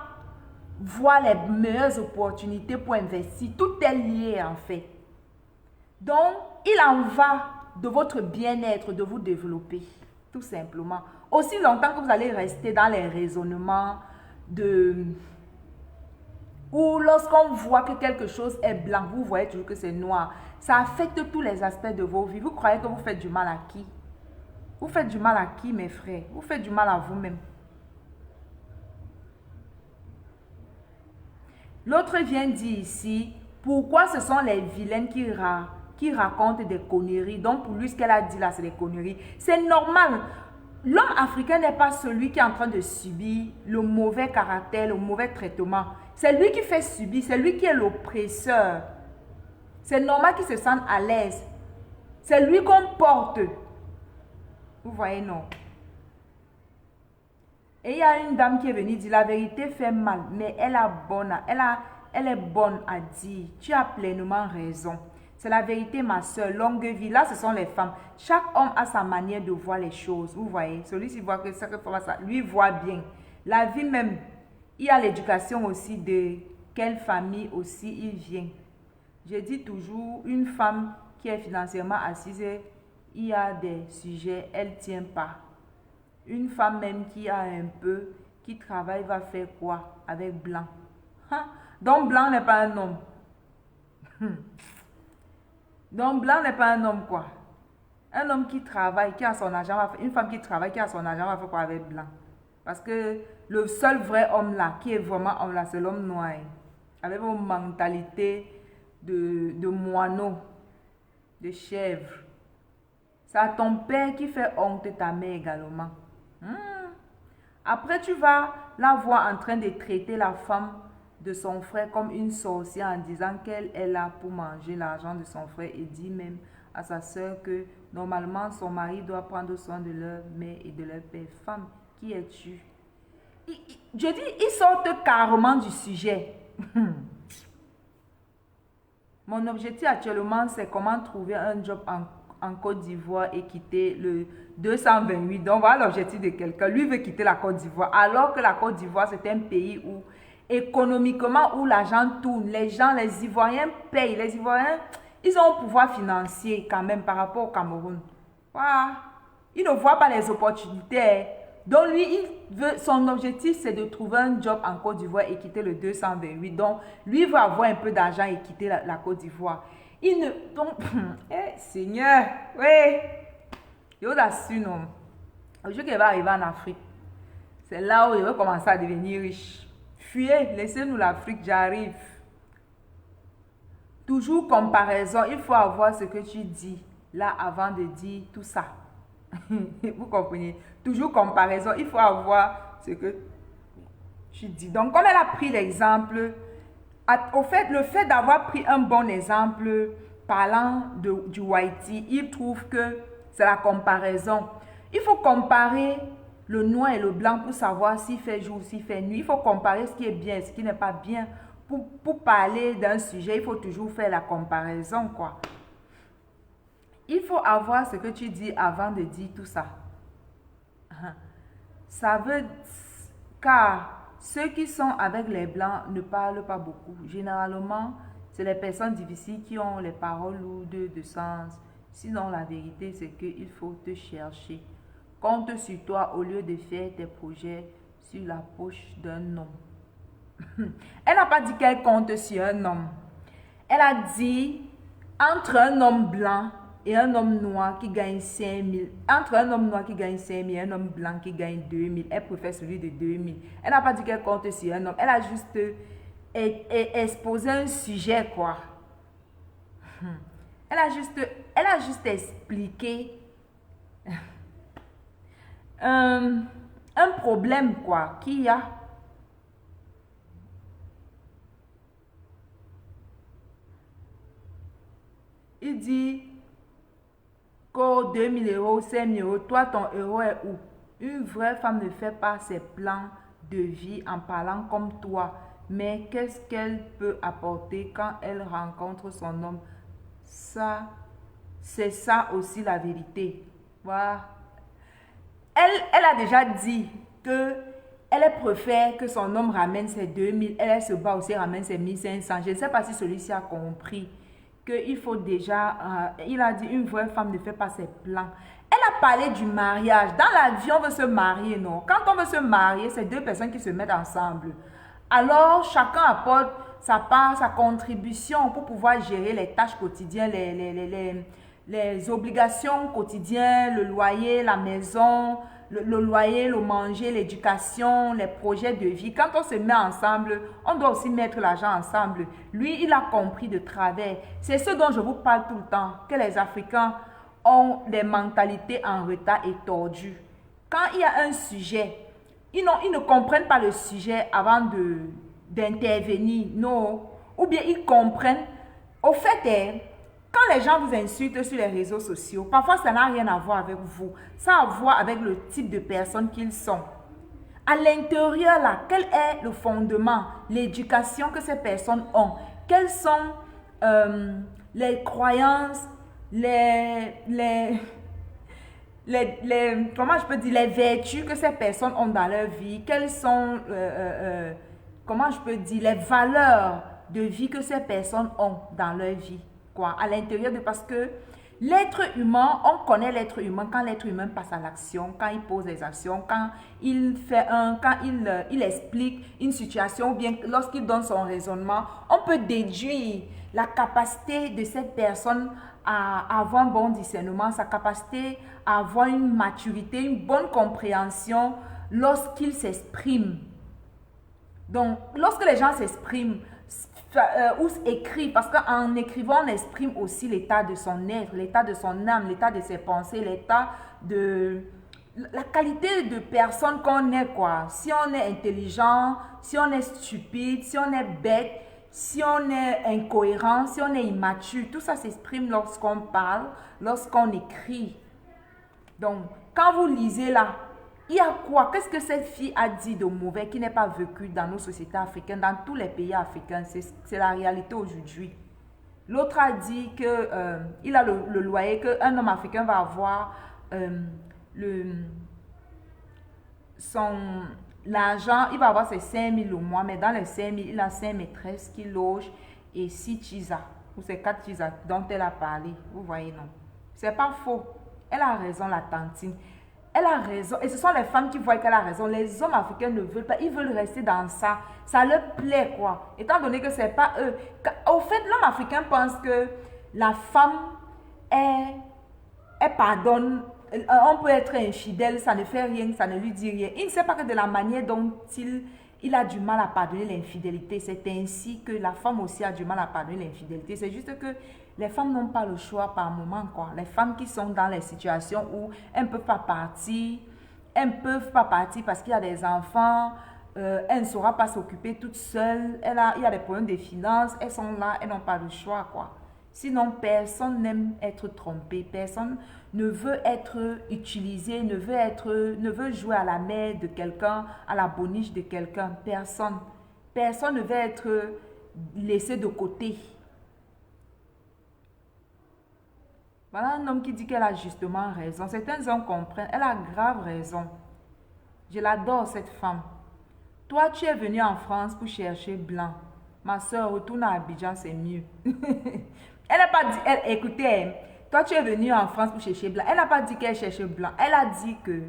Speaker 2: voir les meilleures opportunités pour investir. Tout est lié en fait. Donc, il en va de votre bien-être, de vous développer. Tout simplement. Aussi longtemps que vous allez rester dans les raisonnements ou lorsqu'on voit que quelque chose est blanc, vous voyez toujours que c'est noir. Ça affecte tous les aspects de vos vies. Vous croyez que vous faites du mal à qui? Vous faites du mal à qui, mes frères? Vous faites du mal à vous-même. L'autre vient dire ici, pourquoi ce sont les vilaines qui racontent des conneries. Donc pour lui, ce qu'elle a dit là, c'est des conneries. C'est normal. L'homme africain n'est pas celui qui est en train de subir le mauvais caractère, le mauvais traitement. C'est lui qui fait subir, c'est lui qui est l'oppresseur. C'est normal qu'il se sente à l'aise. C'est lui qu'on porte. Vous voyez, non? Et il y a une dame qui est venue dire, la vérité fait mal, mais elle est bonne à dire. Tu as pleinement raison. C'est la vérité, ma soeur. Longue vie. Là, ce sont les femmes. Chaque homme a sa manière de voir les choses. Vous voyez, celui-ci voit que ça, lui voit bien. La vie même, il y a l'éducation aussi de quelle famille aussi il vient. Je dis toujours, une femme qui est financièrement assise, il y a des sujets, elle ne tient pas. Une femme même qui a un peu, qui travaille, va faire quoi avec blanc? Donc blanc n'est pas un homme. Donc blanc n'est pas un homme quoi? Un homme qui travaille, qui a son argent, une femme qui travaille, qui a son argent, va faire quoi avec blanc? Parce que le seul vrai homme là, qui est vraiment homme là, c'est l'homme noir. Avec une mentalité de moineau, de chèvre. C'est ton père qui fait honte ta mère également. Après, tu vas la voir en train de traiter la femme de son frère comme une sorcière en disant qu'elle est là pour manger l'argent de son frère et dit même à sa soeur que normalement son mari doit prendre soin de leur mère et de leur père. Femme, qui es-tu? Je dis, ils sortent carrément du sujet. Mon objectif actuellement, c'est comment trouver un job en Côte d'Ivoire et quitter le 228. Donc, voilà l'objectif de quelqu'un. Lui veut quitter la Côte d'Ivoire. Alors que la Côte d'Ivoire, c'est un pays où, économiquement, où l'argent tourne. Les gens, les Ivoiriens payent. Les Ivoiriens, ils ont un pouvoir financier quand même par rapport au Cameroun. Voilà. Ils ne voient pas les opportunités. Donc, lui, son objectif, c'est de trouver un job en Côte d'Ivoire et quitter le 228. Donc, lui va avoir un peu d'argent et quitter la Côte d'Ivoire. Donc, Seigneur, oui, je vous assure, non. Le jour qu'il va arriver en Afrique, c'est là où il va commencer à devenir riche. Fuyez, laissez-nous l'Afrique, j'arrive. Toujours comparaison, il faut avoir ce que tu dis là avant de dire tout ça. Vous comprenez? Toujours comparaison, il faut avoir ce que tu dis. Donc, comme elle a pris l'exemple, le fait d'avoir pris un bon exemple parlant du Haïti, il trouve que c'est la comparaison. Il faut comparer le noir et le blanc pour savoir s'il fait jour ou s'il fait nuit. Il faut comparer ce qui est bien et ce qui n'est pas bien. Pour parler d'un sujet, il faut toujours faire la comparaison, quoi. Il faut avoir ce que tu dis avant de dire tout ça. Car ceux qui sont avec les blancs ne parlent pas beaucoup. Généralement, c'est les personnes difficiles qui ont les paroles lourdes de sens. Sinon, la vérité, c'est qu'il faut te chercher compte sur toi au lieu de faire tes projets sur la poche d'un homme. Elle n'a pas dit qu'elle compte sur un homme. Elle a dit entre un homme blanc et un homme noir qui gagne 5 000. Entre un homme noir qui gagne 5 000 et un homme blanc qui gagne 2 000. Elle préfère celui de 2 000. Elle n'a pas dit qu'elle compte sur un homme. Elle a juste exposé un sujet, quoi. Elle a juste expliqué un problème, quoi, qu'il y a. Il dit qu'au 2 000 euros, 5 000 euros, toi, ton euro est où? Une vraie femme ne fait pas ses plans de vie en parlant comme toi. Mais qu'est-ce qu'elle peut apporter quand elle rencontre son homme? Ça, c'est ça aussi la vérité. Voilà. Elle a déjà dit que elle préfère que son homme ramène ses 2 000. Elle se bat aussi, ramène ses 1 500. Je ne sais pas si celui-ci a compris qu'il faut déjà... il a dit une vraie femme ne fait pas ses plans. Elle a parlé du mariage. Dans la vie, on veut se marier, non? Quand on veut se marier, c'est deux personnes qui se mettent ensemble. Alors, chacun apporte sa part, sa contribution pour pouvoir gérer les tâches quotidiennes, les obligations quotidiennes, le loyer, la maison, le loyer, le manger, l'éducation, les projets de vie. Quand on se met ensemble, on doit aussi mettre l'argent ensemble. Lui, il a compris de travers. C'est ce dont je vous parle tout le temps, que les Africains ont des mentalités en retard et tordues. Quand il y a un sujet, ils ne comprennent pas le sujet avant d'intervenir. Non. Ou bien ils comprennent. Au fait, quand les gens vous insultent sur les réseaux sociaux, parfois ça n'a rien à voir avec vous. Ça a à voir avec le type de personne qu'ils sont. À l'intérieur, là, quel est le fondement, l'éducation que ces personnes ont? Quelles sont les croyances, comment je peux dire, les vertus que ces personnes ont dans leur vie? Quelles sont, comment je peux dire, les valeurs de vie que ces personnes ont dans leur vie? À l'intérieur de, parce que l'être humain, on connaît l'être humain quand l'être humain passe à l'action, quand il pose des actions, quand il fait quand il explique une situation ou bien lorsqu'il donne son raisonnement, on peut déduire la capacité de cette personne à avoir un bon discernement, sa capacité à avoir une maturité, une bonne compréhension lorsqu'il s'exprime. Donc, lorsque les gens s'expriment, ou écrit, parce qu'en écrivant, on exprime aussi l'état de son être, l'état de son âme, l'état de ses pensées, l'état de la qualité de personne qu'on est, quoi. Si on est intelligent, si on est stupide, si on est bête, si on est incohérent, si on est immature, tout ça s'exprime lorsqu'on parle, lorsqu'on écrit. Donc, quand vous lisez là, il y a quoi? Qu'est-ce que cette fille a dit de mauvais qui n'est pas vécu dans nos sociétés africaines, dans tous les pays africains? C'est la réalité aujourd'hui. L'autre a dit qu'il a le loyer, qu'un homme africain va avoir l'argent, il va avoir ses 5 000 au mois, mais dans les 5 000, il a 5 maîtresses qui logent et 6 chisas, ou c'est 4 chisas dont elle a parlé. Vous voyez, non? C'est pas faux. Elle a raison, la tantine. Elle a raison. Et ce sont les femmes qui voient qu'elle a raison. Les hommes africains ne veulent pas. Ils veulent rester dans ça. Ça leur plaît, quoi. Étant donné que ce n'est pas eux. Au fait, l'homme africain pense que la femme elle pardonne. On peut être infidèle, ça ne fait rien, ça ne lui dit rien. Il ne sait pas que de la manière dont il a du mal à pardonner l'infidélité, c'est ainsi que la femme aussi a du mal à pardonner l'infidélité. C'est juste que les femmes n'ont pas le choix par moment, quoi. Les femmes qui sont dans les situations où elles ne peuvent pas partir, parce qu'il y a des enfants, elles ne sauront pas s'occuper toutes seules, il y a des problèmes de finances, elles sont là, elles n'ont pas le choix, quoi. Sinon, personne n'aime être trompé, personne ne veut être utilisé, ne veut jouer à la mère de quelqu'un, à la boniche de quelqu'un, personne. Personne ne veut être laissé de côté. Voilà un homme qui dit qu'elle a justement raison. Certains hommes comprennent, elle a grave raison. Je l'adore, cette femme. Toi, tu es venue en France pour chercher blanc. Ma soeur, retourne à Abidjan, c'est mieux. Elle n'a pas dit, écoutez, toi tu es venu en France pour chercher blanc. Elle n'a pas dit qu'elle cherchait blanc. Elle a dit que,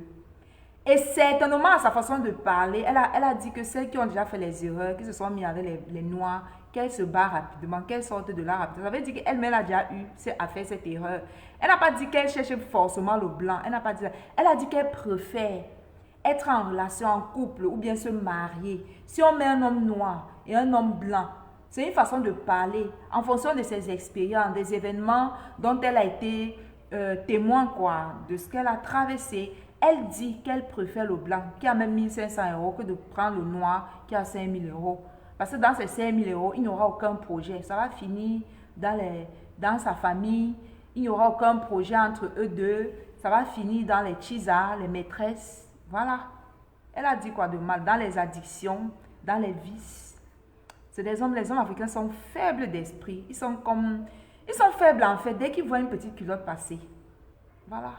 Speaker 2: et certainement à sa façon de parler, elle a dit que celles qui ont déjà fait les erreurs, qui se sont mis avec les noirs, qu'elles se barrent rapidement, qu'elles sortent de là rapidement. Ça veut dire qu'elle-même a déjà eu à faire cette erreur. Elle n'a pas dit qu'elle cherchait forcément le blanc. Elle n'a pas dit ça. Elle a dit qu'elle préfère être en relation, en couple ou bien se marier. Si on met un homme noir et un homme blanc, c'est une façon de parler en fonction de ses expériences, des événements dont elle a été témoin, quoi, de ce qu'elle a traversé. Elle dit qu'elle préfère le blanc qui a même 1500 € que de prendre le noir qui a 5000 €. Parce que dans ces 5000 €, il n'y aura aucun projet. Ça va finir dans sa famille. Il n'y aura aucun projet entre eux deux. Ça va finir dans les chisas, les maîtresses. Voilà. Elle a dit quoi de mal? Dans les addictions, dans les vices. C'est des hommes, les hommes africains sont faibles d'esprit. Ils sont faibles en fait dès qu'ils voient une petite culotte passer. Voilà.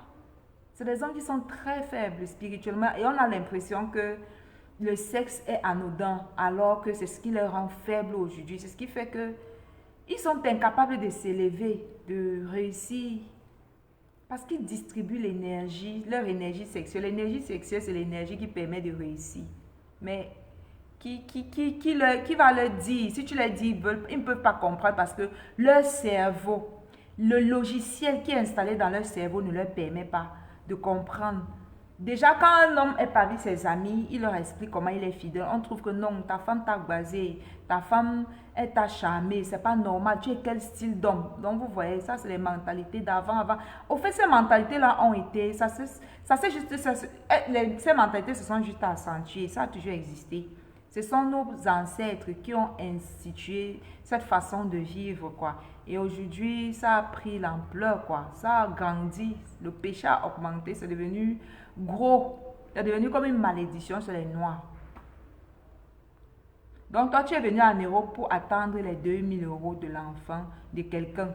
Speaker 2: C'est des hommes qui sont très faibles spirituellement et on a l'impression que le sexe est anodin alors que c'est ce qui les rend faibles aujourd'hui. C'est ce qui fait que ils sont incapables de s'élever, de réussir parce qu'ils distribuent l'énergie, leur énergie sexuelle. L'énergie sexuelle, c'est l'énergie qui permet de réussir. Mais qui va leur dire, si tu leur dis, ils ne peuvent pas comprendre parce que leur cerveau, le logiciel qui est installé dans leur cerveau ne leur permet pas de comprendre. Déjà, quand un homme est parmi ses amis, il leur explique comment il est fidèle. On trouve que non, ta femme t'a basé, ta femme elle t'a charmé, c'est pas normal. Tu es quel style d'homme? Donc vous voyez, ça c'est les mentalités d'avant. Au fait, ces mentalités-là ont été, ces mentalités se sont juste accentuées, ça a toujours existé. Ce sont nos ancêtres qui ont institué cette façon de vivre, quoi. Et aujourd'hui, ça a pris l'ampleur, quoi. Ça a grandi. Le péché a augmenté. C'est devenu gros. C'est devenu comme une malédiction sur les Noirs. Donc, toi, tu es venu en Europe pour attendre les 2000 € de l'enfant de quelqu'un.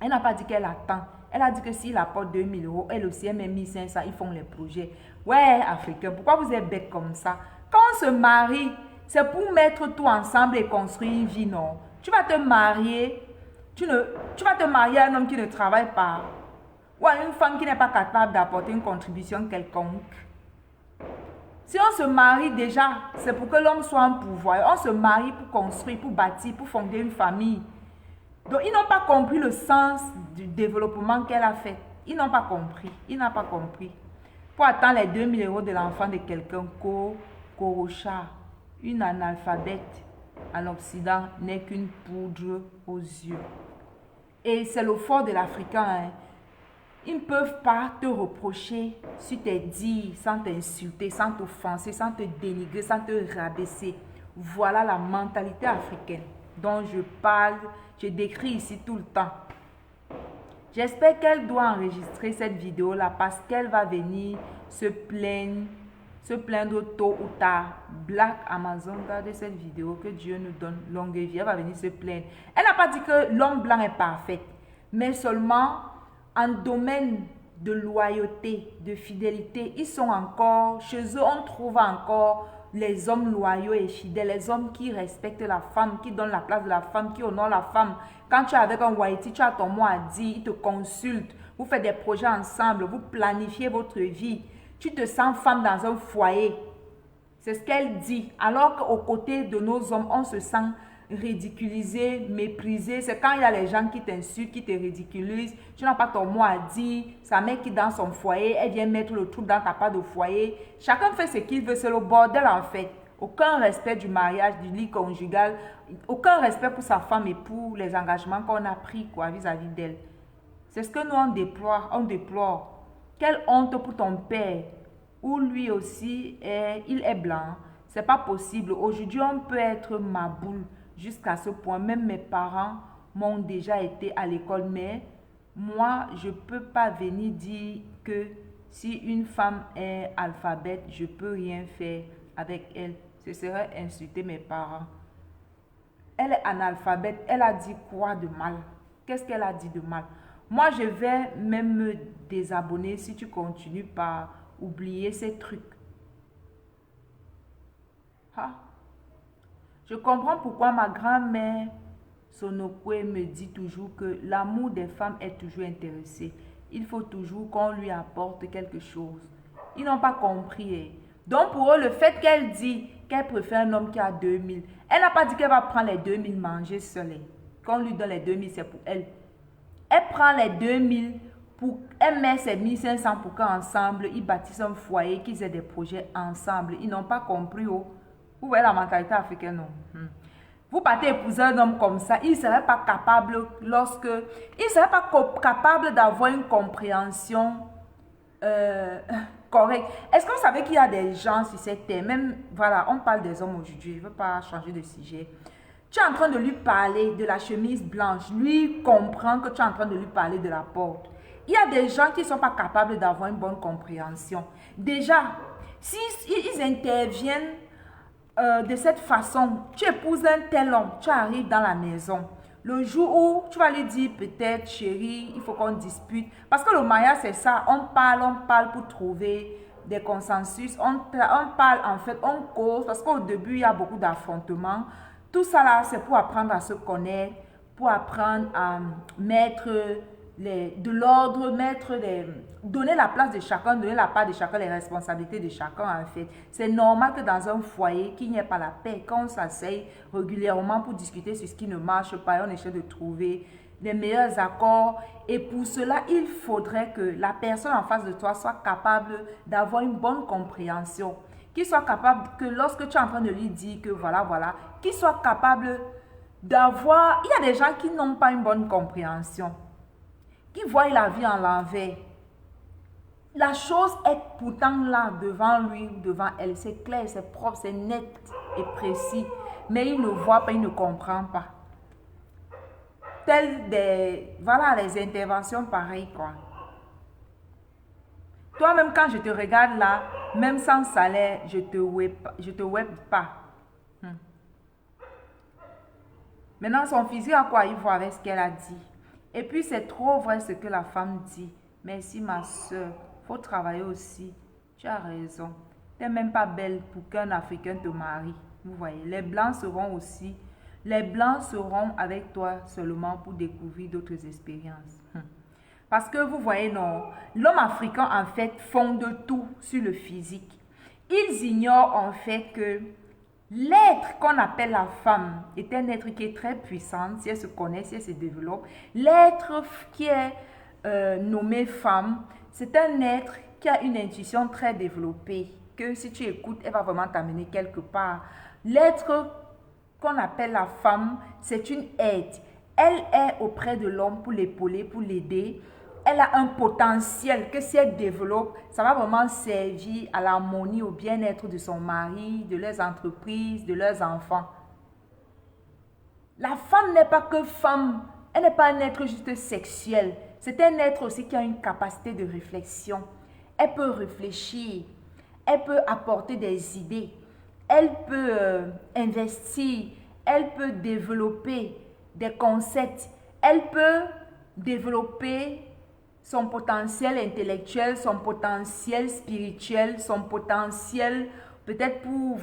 Speaker 2: Elle n'a pas dit qu'elle attend. Elle a dit que s'il apporte 2000 €, elle aussi, elle met 1500, ils font les projets. Ouais, Africains, pourquoi vous êtes bêtes comme ça? Quand on se marie, c'est pour mettre tout ensemble et construire une vie, non? Tu vas te marier, tu vas te marier à un homme qui ne travaille pas ou à une femme qui n'est pas capable d'apporter une contribution quelconque. Si on se marie déjà, c'est pour que l'homme soit en pouvoir. On se marie pour construire, pour bâtir, pour fonder une famille. Donc, ils n'ont pas compris le sens du développement qu'elle a fait. Ils n'ont pas compris. Ils n'ont pas compris. Pour attendre les 2000 € de l'enfant de quelqu'un, Korocha, une analphabète en Occident n'est qu'une poudre aux yeux. Et c'est le fort de l'Africain. Hein. Ils ne peuvent pas te reprocher sur tes dires, sans t'insulter, sans t'offenser, sans te dénigrer, sans te rabaisser. Voilà la mentalité africaine dont je parle, je décris ici tout le temps. J'espère qu'elle doit enregistrer cette vidéo-là parce qu'elle va venir se plaindre tôt ou tard. Black Amazon, regardez cette vidéo, que Dieu nous donne longue vie. Elle va venir se plaindre. Elle n'a pas dit que l'homme blanc est parfait, mais seulement en domaine de loyauté, de fidélité, ils sont encore, chez eux, on trouve encore les hommes loyaux et fidèles, les hommes qui respectent la femme, qui donnent la place de la femme, qui honorent la femme. Quand tu es avec un Whitey, tu as ton mot à dire, il te consulte, vous faites des projets ensemble, vous planifiez votre vie. Tu te sens femme dans un foyer. C'est ce qu'elle dit. Alors qu'aux côtés de nos hommes, on se sent ridiculisé, méprisé. C'est quand il y a les gens qui t'insultent, qui te ridiculisent. Tu n'as pas ton mot à dire. Sa mère qui est dans son foyer, elle vient mettre le trouble dans ta part de foyer. Chacun fait ce qu'il veut. C'est le bordel en fait. Aucun respect du mariage, du lit conjugal. Aucun respect pour sa femme et pour les engagements qu'on a pris vis-à-vis d'elle. C'est ce que nous on déplore. Quelle honte pour ton père, où lui aussi, il est blanc. C'est pas possible. Aujourd'hui, on peut être maboule jusqu'à ce point. Même mes parents m'ont déjà été à l'école, mais moi, je peux pas venir dire que si une femme est alphabète, je peux rien faire avec elle. Ce serait insulter mes parents. Elle est analphabète. Elle a dit quoi de mal? Qu'est-ce qu'elle a dit de mal? Moi, je vais même me désabonner si tu continues par oublier ces trucs. Ah. Je comprends pourquoi ma grand-mère Sonokwe me dit toujours que l'amour des femmes est toujours intéressé. Il faut toujours qu'on lui apporte quelque chose. Ils n'ont pas compris. Eh. Donc pour eux, le fait qu'elle dit qu'elle préfère un homme qui a 2000, elle n'a pas dit qu'elle va prendre les 2000 manger seule. Eh. Qu'on lui donne les 2000, c'est pour elle. Elle prend les 2000, elle met ses 1500 pour qu'ensemble, ils bâtissent un foyer, qu'ils aient des projets ensemble. Ils n'ont pas compris. Oh. Vous voyez la mentalité africaine, non? Vous partez épouser un homme comme ça, il ne serait pas capable d'avoir une compréhension correcte. Est-ce que vous savez qu'il y a des gens sur cette terre, même, voilà, on parle des hommes aujourd'hui, je ne veux pas changer de sujet. Tu es en train de lui parler de la chemise blanche, lui comprend que tu es en train de lui parler de la porte. Il y a des gens qui ne sont pas capables d'avoir une bonne compréhension. Déjà, s'ils interviennent de cette façon, tu épouses un tel homme, tu arrives dans la maison. Le jour où tu vas lui dire peut-être, chérie, il faut qu'on dispute. Parce que le mariage, c'est ça. On parle pour trouver des consensus. On parle en fait, on cause. Parce qu'au début, il y a beaucoup d'affrontements. Tout ça là, c'est pour apprendre à se connaître, pour apprendre à mettre de l'ordre, donner la place de chacun, donner la part de chacun, les responsabilités de chacun en fait. C'est normal que dans un foyer, qu'il n'y ait pas la paix, quand on s'asseye régulièrement pour discuter sur ce qui ne marche pas, et on essaie de trouver les meilleurs accords. Et pour cela, il faudrait que la personne en face de toi soit capable d'avoir une bonne compréhension. Qu'il soit capable, que lorsque tu es en train de lui dire que voilà, qu'il soit capable d'avoir... Il y a des gens qui n'ont pas une bonne compréhension, qui voient la vie en l'envers. La chose est pourtant là, devant lui, devant elle. C'est clair, c'est propre, c'est net et précis. Mais il ne voit pas, il ne comprend pas. Telles des... Voilà, les interventions pareilles, quoi. Toi-même, quand je te regarde là, même sans salaire, je te web pas. Maintenant, son physique a quoi il voit avec ce qu'elle a dit. Et puis, c'est trop vrai ce que la femme dit. Merci, ma soeur. Il faut travailler aussi. Tu as raison. Tu n'es même pas belle pour qu'un Africain te marie. Vous voyez, les Blancs seront aussi. Les Blancs seront avec toi seulement pour découvrir d'autres expériences. Parce que vous voyez, non, l'homme africain, en fait, fonde tout sur le physique. Ils ignorent, en fait, que l'être qu'on appelle la femme est un être qui est très puissant, si elle se connaît, si elle se développe. L'être qui est nommé femme, c'est un être qui a une intuition très développée, que si tu écoutes, elle va vraiment t'amener quelque part. L'être qu'on appelle la femme, c'est une aide. Elle est auprès de l'homme pour l'épauler, pour l'aider. Elle a un potentiel que si elle développe, ça va vraiment servir à l'harmonie, au bien-être de son mari, de leurs entreprises, de leurs enfants. La femme n'est pas que femme, elle n'est pas un être juste sexuel. C'est un être aussi qui a une capacité de réflexion. Elle peut réfléchir, elle peut apporter des idées, elle peut investir, elle peut développer des concepts, elle peut développer son potentiel intellectuel, son potentiel spirituel, son potentiel peut-être pour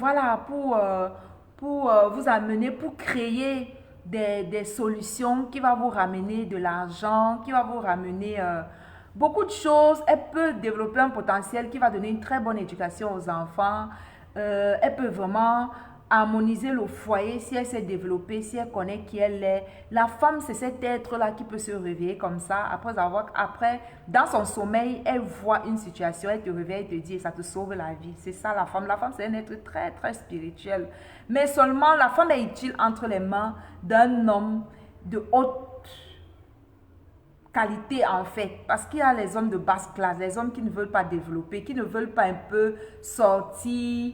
Speaker 2: vous amener, pour créer des solutions qui vont vous ramener de l'argent, qui va vous ramener beaucoup de choses. Elle peut développer un potentiel qui va donner une très bonne éducation aux enfants. Elle peut vraiment harmoniser le foyer si elle s'est développée, si elle connaît qui elle est. La femme, c'est cet être-là qui peut se réveiller comme ça. Après, dans son sommeil, elle voit une situation, elle te réveille, elle te dit, ça te sauve la vie. C'est ça la femme. La femme, c'est un être très, très spirituel. Mais seulement, la femme est utile entre les mains d'un homme de haute qualité en fait. Parce qu'il y a les hommes de basse classe, les hommes qui ne veulent pas développer, qui ne veulent pas un peu sortir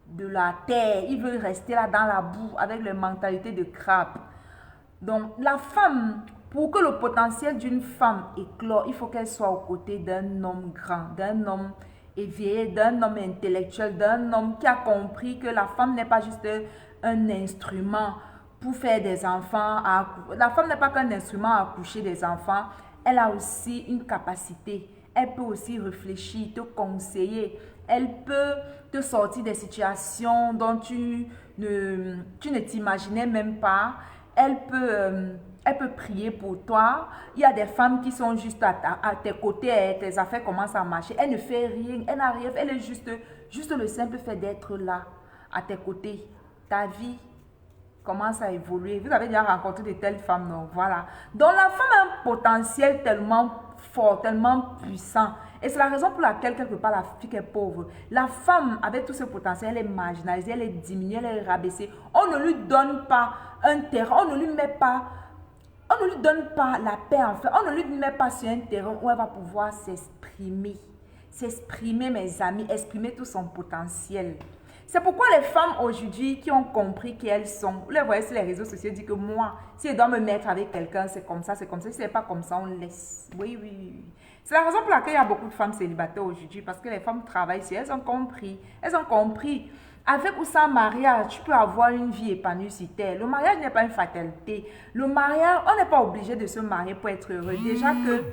Speaker 2: de la terre, ils veulent rester là dans la boue avec leur mentalité de crabe. Donc la femme, pour que le potentiel d'une femme éclore, il faut qu'elle soit aux côtés d'un homme grand, d'un homme éveillé, d'un homme intellectuel, d'un homme qui a compris que la femme n'est pas juste un instrument pour faire des enfants. La femme n'est pas qu'un instrument à accoucher des enfants, elle a aussi une capacité. Elle peut aussi réfléchir, te conseiller. Elle peut te sortir des situations dont tu ne t'imaginais même pas. elle peut prier pour toi. Il y a des femmes qui sont juste à tes côtés, tes affaires commencent à marcher. Elle ne fait rien, elle n'a rien, elle est juste le simple fait d'être là, à tes côtés. Ta vie commence à évoluer. Vous avez déjà rencontré de telles femmes, non? Voilà. Donc la femme a un potentiel tellement fort, tellement puissant. Et c'est la raison pour laquelle, quelque part, la fille est pauvre. La femme, avec tout ce potentiel, elle est marginalisée, elle est diminuée, elle est rabaissée. On ne lui donne pas un terrain, on ne lui donne pas la paix, en fait. On ne lui met pas sur un terrain où elle va pouvoir s'exprimer. S'exprimer, mes amis, exprimer tout son potentiel. C'est pourquoi les femmes aujourd'hui qui ont compris qui elles sont, vous les voyez sur les réseaux sociaux, disent que moi, si je dois me mettre avec quelqu'un, c'est comme ça, c'est comme ça. Si ce n'est pas comme ça, on laisse. Oui, oui, oui. C'est la raison pour laquelle il y a beaucoup de femmes célibataires aujourd'hui, parce que les femmes travaillent sur elles, ont compris. Elles ont compris. Avec ou sans mariage, tu peux avoir une vie épanouie sur terre. Le mariage n'est pas une fatalité. Le mariage, on n'est pas obligé de se marier pour être heureux. Déjà que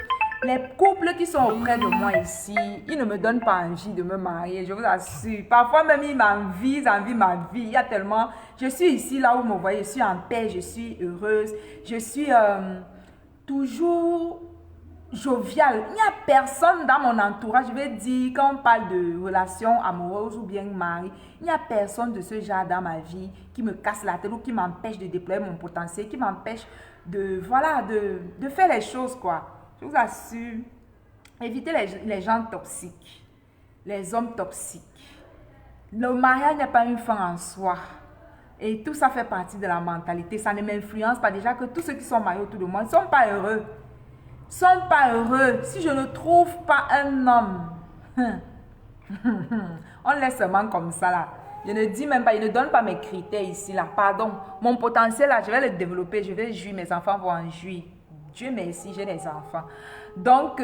Speaker 2: les couples qui sont auprès de moi ici, ils ne me donnent pas envie de me marier, je vous assure. Parfois même, ils m'envient ma vie. Il y a tellement... Je suis ici, là où vous me voyez, je suis en paix, je suis heureuse. Je suis toujours joviale. Il n'y a personne dans mon entourage, je vais dire, quand on parle de relations amoureuses ou bien mari, il n'y a personne de ce genre dans ma vie qui me casse la tête ou qui m'empêche de déployer mon potentiel, qui m'empêche de, voilà, de faire les choses, quoi. Je vous assure, évitez les gens toxiques, les hommes toxiques. Le mariage n'est pas une fin en soi. Et tout ça fait partie de la mentalité. Ça ne m'influence pas. Déjà que tous ceux qui sont mariés autour de moi ne sont pas heureux. Sont pas heureux. Si je ne trouve pas un homme, on laisse seulement comme ça là. Je ne dis même pas, je ne donne pas mes critères ici là. Pardon. Mon potentiel là, je vais le développer. Je vais jouir. Mes enfants vont en jouir. Dieu merci, j'ai des enfants. Donc,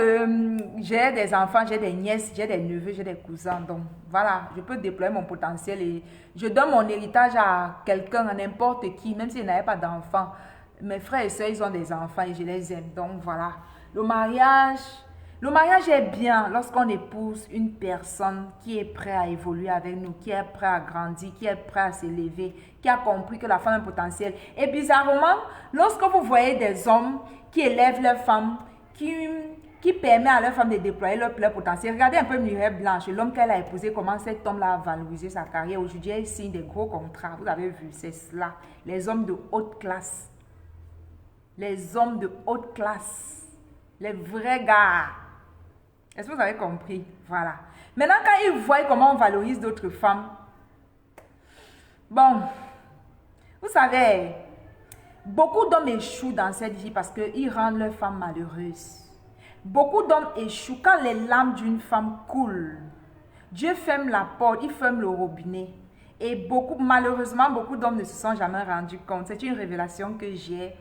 Speaker 2: j'ai des enfants, j'ai des nièces, j'ai des neveux, j'ai des cousins. Donc, voilà, je peux déployer mon potentiel et je donne mon héritage à quelqu'un, à n'importe qui, même s'il n'avait pas d'enfants. Mes frères et sœurs, ils ont des enfants et je les aime. Donc, voilà. Le mariage est bien lorsqu'on épouse une personne qui est prête à évoluer avec nous, qui est prête à grandir, qui est prête à s'élever, qui a compris que la femme a un potentiel. Et bizarrement, lorsque vous voyez des hommes qui élèvent leurs femmes, qui permet à leur femme de déployer leur potentiel. Regardez un peu Mireille Blanche, l'homme qu'elle a épousé, comment cet homme-là a valorisé sa carrière. Aujourd'hui, elle signe des gros contrats. Vous avez vu, c'est cela. Les hommes de haute classe. Les hommes de haute classe. Les vrais gars. Est-ce que vous avez compris? Voilà. Maintenant, quand ils voient comment on valorise d'autres femmes, bon, vous savez, beaucoup d'hommes échouent dans cette vie parce qu'ils rendent leur femme malheureuse. Beaucoup d'hommes échouent quand les larmes d'une femme coulent. Dieu ferme la porte, il ferme le robinet. Et malheureusement, beaucoup d'hommes ne se sont jamais rendus compte. C'est une révélation que j'ai.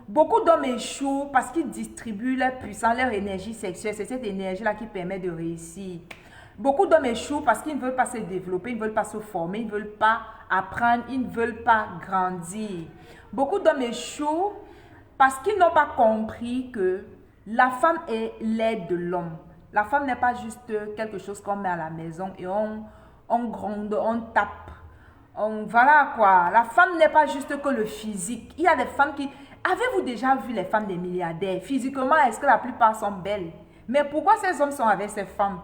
Speaker 2: Beaucoup d'hommes échouent parce qu'ils distribuent leur puissance, leur énergie sexuelle. C'est cette énergie-là qui permet de réussir. Beaucoup d'hommes échouent parce qu'ils ne veulent pas se développer, ils ne veulent pas se former, ils ne veulent pas apprendre, ils ne veulent pas grandir. Beaucoup d'hommes échouent parce qu'ils n'ont pas compris que la femme est l'aide de l'homme. La femme n'est pas juste quelque chose qu'on met à la maison et on gronde, on tape. Voilà quoi. La femme n'est pas juste que le physique. Il y a des femmes qui... Avez-vous déjà vu les femmes des milliardaires? Physiquement, est-ce que la plupart sont belles? Mais pourquoi ces hommes sont avec ces femmes?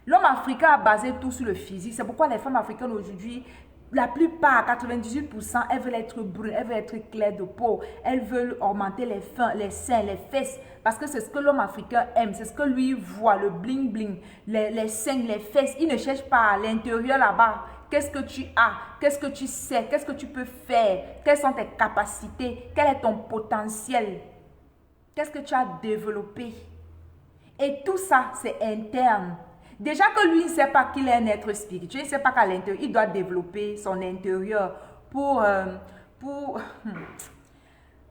Speaker 2: L'homme africain a basé tout sur le physique. C'est pourquoi les femmes africaines aujourd'hui, la plupart, 98%, elles veulent être brunes, elles veulent être claires de peau. Elles veulent augmenter les seins, les fesses. Parce que c'est ce que l'homme africain aime. C'est ce que lui voit, le bling-bling, les seins, les fesses. Il ne cherche pas à l'intérieur là-bas. Qu'est-ce que tu as? Qu'est-ce que tu sais? Qu'est-ce que tu peux faire? Quelles sont tes capacités? Quel est ton potentiel? Qu'est-ce que tu as développé? Et tout ça, c'est interne. Déjà que lui, il ne sait pas qu'il est un être spirituel, il ne sait pas qu'à l'intérieur, il doit développer son intérieur pour...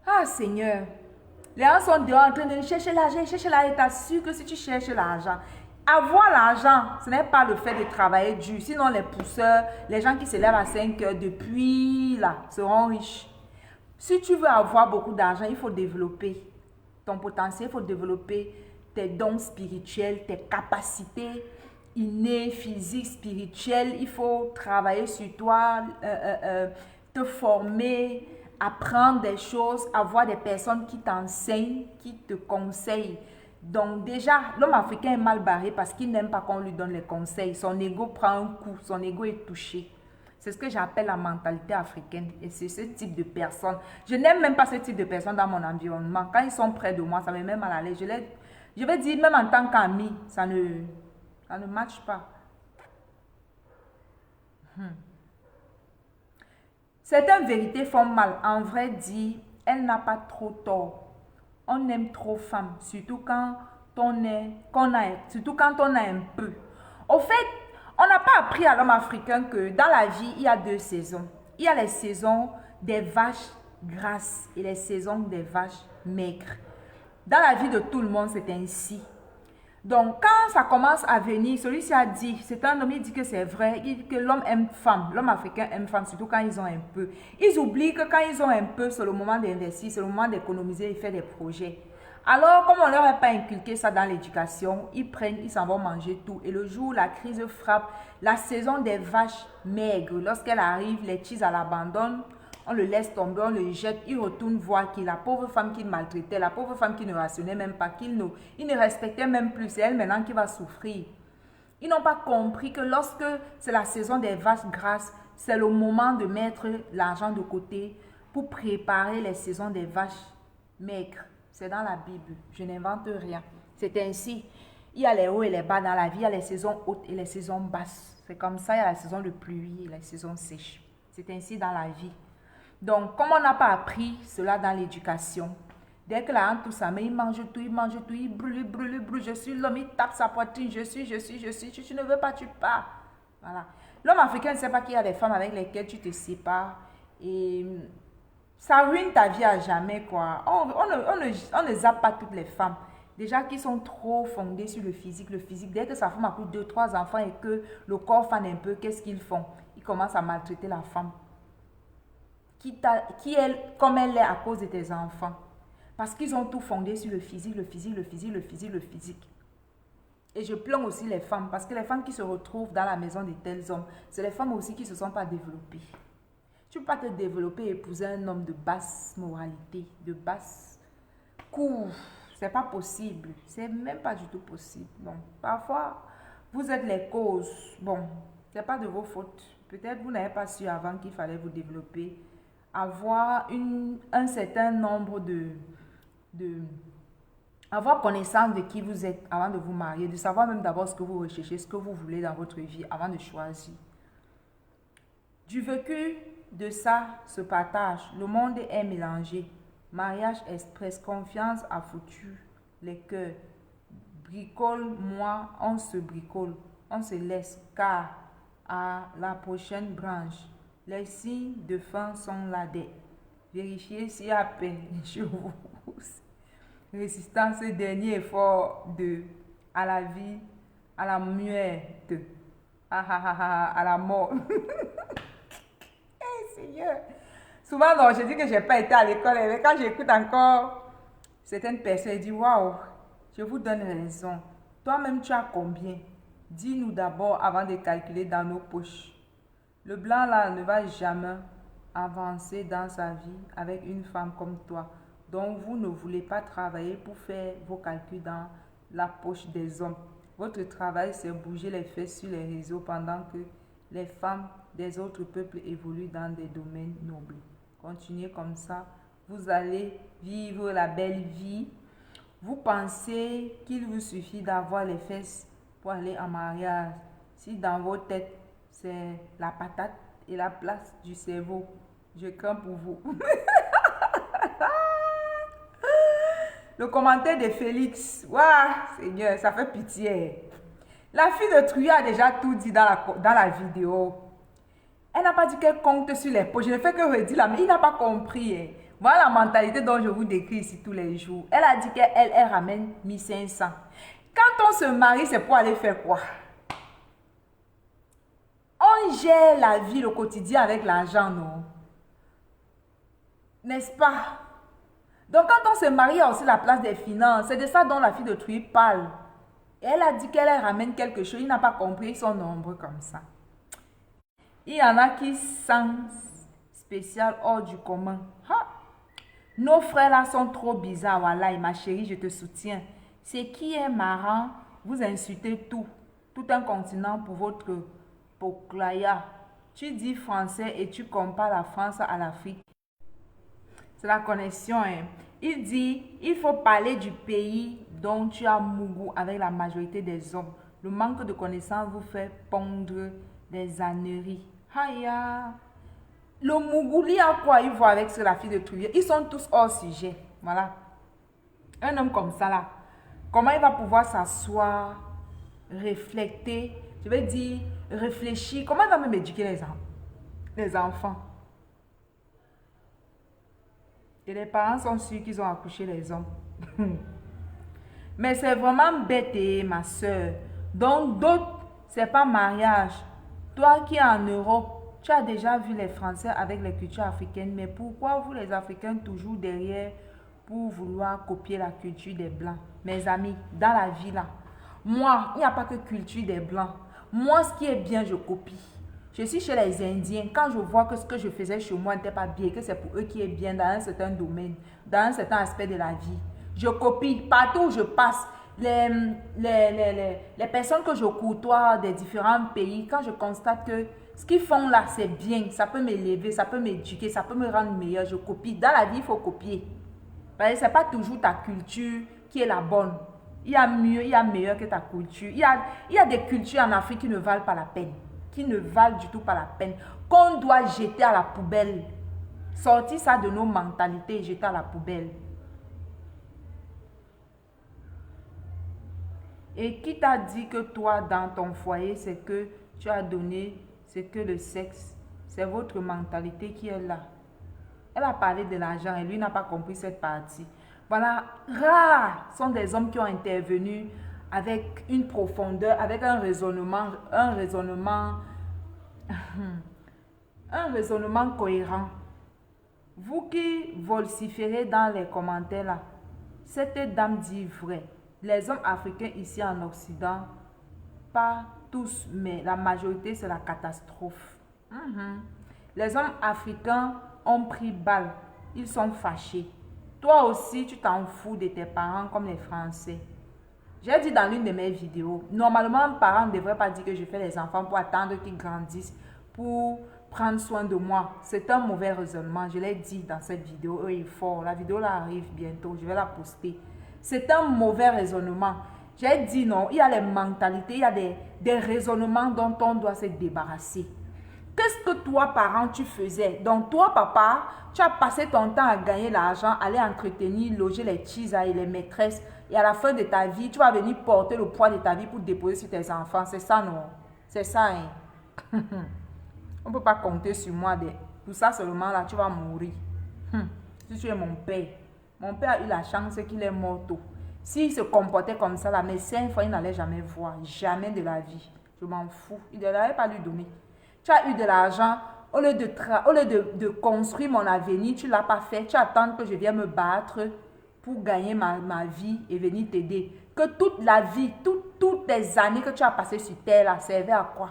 Speaker 2: Ah Seigneur, les gens sont dehors en train de chercher l'argent, et t'assures que si tu cherches l'argent, avoir l'argent, ce n'est pas le fait de travailler dur. Sinon, les pousseurs, les gens qui se lèvent à 5 heures depuis là, seront riches. Si tu veux avoir beaucoup d'argent, il faut développer ton potentiel, il faut développer tes dons spirituels, tes capacités innées, physiques, spirituelles. Il faut travailler sur toi, te former, apprendre des choses, avoir des personnes qui t'enseignent, qui te conseillent. Donc déjà, l'homme africain est mal barré parce qu'il n'aime pas qu'on lui donne les conseils. Son ego prend un coup, son ego est touché. C'est ce que j'appelle la mentalité africaine. Et c'est ce type de personne. Je n'aime même pas ce type de personnes dans mon environnement. Quand ils sont près de moi, ça me met mal à l'aise. Je vais dire, même en tant qu'ami, ça ne matche pas. Certaines vérités font mal. En vrai dit, elle n'a pas trop tort. On aime trop femme, surtout quand on a un peu. Au fait, on n'a pas appris à l'homme africain que dans la vie, il y a 2 saisons. Il y a les saisons des vaches grasses et les saisons des vaches maigres. Dans la vie de tout le monde, c'est ainsi. Donc, quand ça commence à venir, celui-ci a dit, c'est un homme, il dit que c'est vrai, il dit que l'homme aime femme, l'homme africain aime femme, surtout quand ils ont un peu. Ils oublient que quand ils ont un peu, c'est le moment d'investir, c'est le moment d'économiser et faire des projets. Alors, comme on ne leur a pas inculqué ça dans l'éducation, ils prennent, ils s'en vont manger tout. Et le jour où la crise frappe, la saison des vaches maigres, lorsqu'elle arrive, les cheese à l'abandon, on le laisse tomber, on le jette, il retourne voir qui la pauvre femme qu'il maltraitait, la pauvre femme qui ne rationnait même pas, il ne respectait même plus, c'est elle maintenant qui va souffrir. Ils n'ont pas compris que lorsque c'est la saison des vaches grasses, c'est le moment de mettre l'argent de côté pour préparer les saisons des vaches maigres. C'est dans la Bible, je n'invente rien. C'est ainsi. Il y a les hauts et les bas dans la vie, il y a les saisons hautes et les saisons basses. C'est comme ça, il y a la saison de pluie et la saison sèche. C'est ainsi dans la vie. Donc, comme on n'a pas appris cela dans l'éducation, dès que la hante touche sa main, il mange tout, il brûle, je suis l'homme, il tape sa poitrine, je suis, tu ne veux pas, tu pars. Voilà. L'homme africain ne sait pas qu'il y a des femmes avec lesquelles tu te sépares et ça ruine ta vie à jamais, quoi. On ne zappe pas toutes les femmes. Déjà qui sont trop fondées sur le physique. Dès que sa femme a pris 2, 3 enfants et que le corps fane un peu, qu'est-ce qu'ils font? Ils commencent à maltraiter la femme. Comme elle est à cause de tes enfants. Parce qu'ils ont tout fondé sur le physique. Et je plains aussi les femmes, parce que les femmes qui se retrouvent dans la maison de tels hommes, c'est les femmes aussi qui ne se sont pas développées. Tu ne peux pas te développer et épouser un homme de basse moralité, de basse cour. C'est pas possible. C'est même pas du tout possible. Donc, parfois, vous êtes les causes. Bon, c'est pas de vos fautes. Peut-être vous n'avez pas su avant qu'il fallait vous développer. Avoir un certain nombre avoir connaissance de qui vous êtes avant de vous marier, de savoir même d'abord ce que vous recherchez, ce que vous voulez dans votre vie avant de choisir. Du vécu de ça se partage, le monde est mélangé. Mariage express, confiance a foutu les cœurs. Bricole-moi, on se bricole, on se laisse car à la prochaine branche. Les signes de fin sont là. Vérifiez s'il y a peine chez vous. Résistance, dernier effort à la vie, à la muette, à la mort. Hey, Seigneur. Souvent, non, je dis que je n'ai pas été à l'école, mais quand j'écoute encore certaines personnes, je dis waouh, je vous donne raison. Toi-même, tu as combien? Dis-nous d'abord avant de calculer dans nos poches. Le blanc là ne va jamais avancer dans sa vie avec une femme comme toi. Donc vous ne voulez pas travailler pour faire vos calculs dans la poche des hommes. Votre travail c'est bouger les fesses sur les réseaux pendant que les femmes des autres peuples évoluent dans des domaines nobles. Continuez comme ça, vous allez vivre la belle vie. Vous pensez qu'il vous suffit d'avoir les fesses pour aller en mariage. Si dans vos têtes c'est la patate et la place du cerveau. Je crains pour vous. Le commentaire de Félix. Waouh, Seigneur, ça fait pitié. La fille de Truy a déjà tout dit dans la vidéo. Elle n'a pas dit qu'elle compte sur les poches. Je ne fais que redire là, mais il n'a pas compris. Voilà la mentalité dont je vous décris ici tous les jours. Elle a dit qu'elle ramène 1500. Quand on se marie, c'est pour aller faire quoi? On gère la vie, le quotidien avec l'argent, non? N'est-ce pas? Donc, quand on se marie, il y a aussi la place des finances. C'est de ça dont la fille de Truy parle. Et elle a dit qu'elle ramène quelque chose. Il n'a pas compris, ils sont nombreux comme ça. Il y en a qui spécial hors du commun. Ha! Nos frères là sont trop bizarres, voilà, ma chérie, je te soutiens. C'est qui est marrant, vous insultez tout un continent pour votre poclaya. Tu dis français et tu compares la France à l'Afrique. C'est la connexion, hein. Il dit, il faut parler du pays dont tu as mougou avec la majorité des hommes. Le manque de connaissances vous fait pondre des âneries. Haya. Le Mougouli a quoi il voit avec la fille de Trouvier? Ils sont tous hors sujet. Voilà. Un homme comme ça là, comment il va pouvoir s'asseoir, réfléchir, je vais dire, réfléchir. Comment il va même éduquer les enfants? Et les parents sont sûrs qu'ils ont accouché les hommes. Mais c'est vraiment bête, ma soeur. Donc d'autres, c'est pas mariage. Toi qui es en Europe, tu as déjà vu les Français avec les cultures africaines, mais pourquoi vous les Africains toujours derrière pour vouloir copier la culture des Blancs? Mes amis, dans la vie là, moi, il n'y a pas que culture des Blancs. Moi, ce qui est bien, je copie. Je suis chez les Indiens, quand je vois que ce que je faisais chez moi n'était pas bien, que c'est pour eux qui est bien dans un certain domaine, dans un certain aspect de la vie, je copie. Partout où je passe, les personnes que je côtoie des différents pays, quand je constate que ce qu'ils font là, c'est bien, ça peut m'élever, ça peut m'éduquer, ça peut me rendre meilleur, je copie. Dans la vie, il faut copier. Parce que ce n'est pas toujours ta culture qui est la bonne. Il y a mieux, il y a meilleur que ta culture. Il y a des cultures en Afrique qui ne valent pas la peine. Qui ne valent du tout pas la peine. Qu'on doit jeter à la poubelle. Sortir ça de nos mentalités et jeter à la poubelle. Et qui t'a dit que toi, dans ton foyer, c'est que tu as donné, c'est que le sexe, c'est votre mentalité qui est là. Elle a parlé de l'argent et lui n'a pas compris cette partie. Voilà, rares sont des hommes qui ont intervenu avec une profondeur, avec un raisonnement cohérent. Vous qui vociférez dans les commentaires là, cette dame dit vrai. Les hommes africains ici en Occident, pas tous, mais la majorité, c'est la catastrophe. Les hommes africains ont pris balle. Ils sont fâchés. Toi aussi, tu t'en fous de tes parents comme les Français. J'ai dit dans l'une de mes vidéos, normalement, un parent ne devrait pas dire que je fais les enfants pour attendre qu'ils grandissent, pour prendre soin de moi. C'est un mauvais raisonnement. Je l'ai dit dans cette vidéo. Il est fort. La vidéo là arrive bientôt. Je vais la poster. C'est un mauvais raisonnement. J'ai dit non, il y a les mentalités, il y a des raisonnements dont on doit se débarrasser. Qu'est-ce que toi, parent, tu faisais? Donc, toi, papa, tu as passé ton temps à gagner l'argent, aller entretenir, loger les tchisa et les maîtresses. Et à la fin de ta vie, tu vas venir porter le poids de ta vie pour déposer sur tes enfants. C'est ça, non? C'est ça, hein? On ne peut pas compter sur moi. Pour ça seulement, là, tu vas mourir. Si tu es mon père a eu la chance qu'il est mort tôt. S'il se comportait comme ça, là, mes 5 fois, il n'allait jamais voir. Jamais de la vie. Je m'en fous. Il ne l'avait pas lui donner. Tu as eu de l'argent, au lieu de construire mon avenir, tu ne l'as pas fait. Tu attends que je vienne me battre pour gagner ma vie et venir t'aider. Que toute la vie, toutes les années que tu as passées sur terre, là, servait à quoi?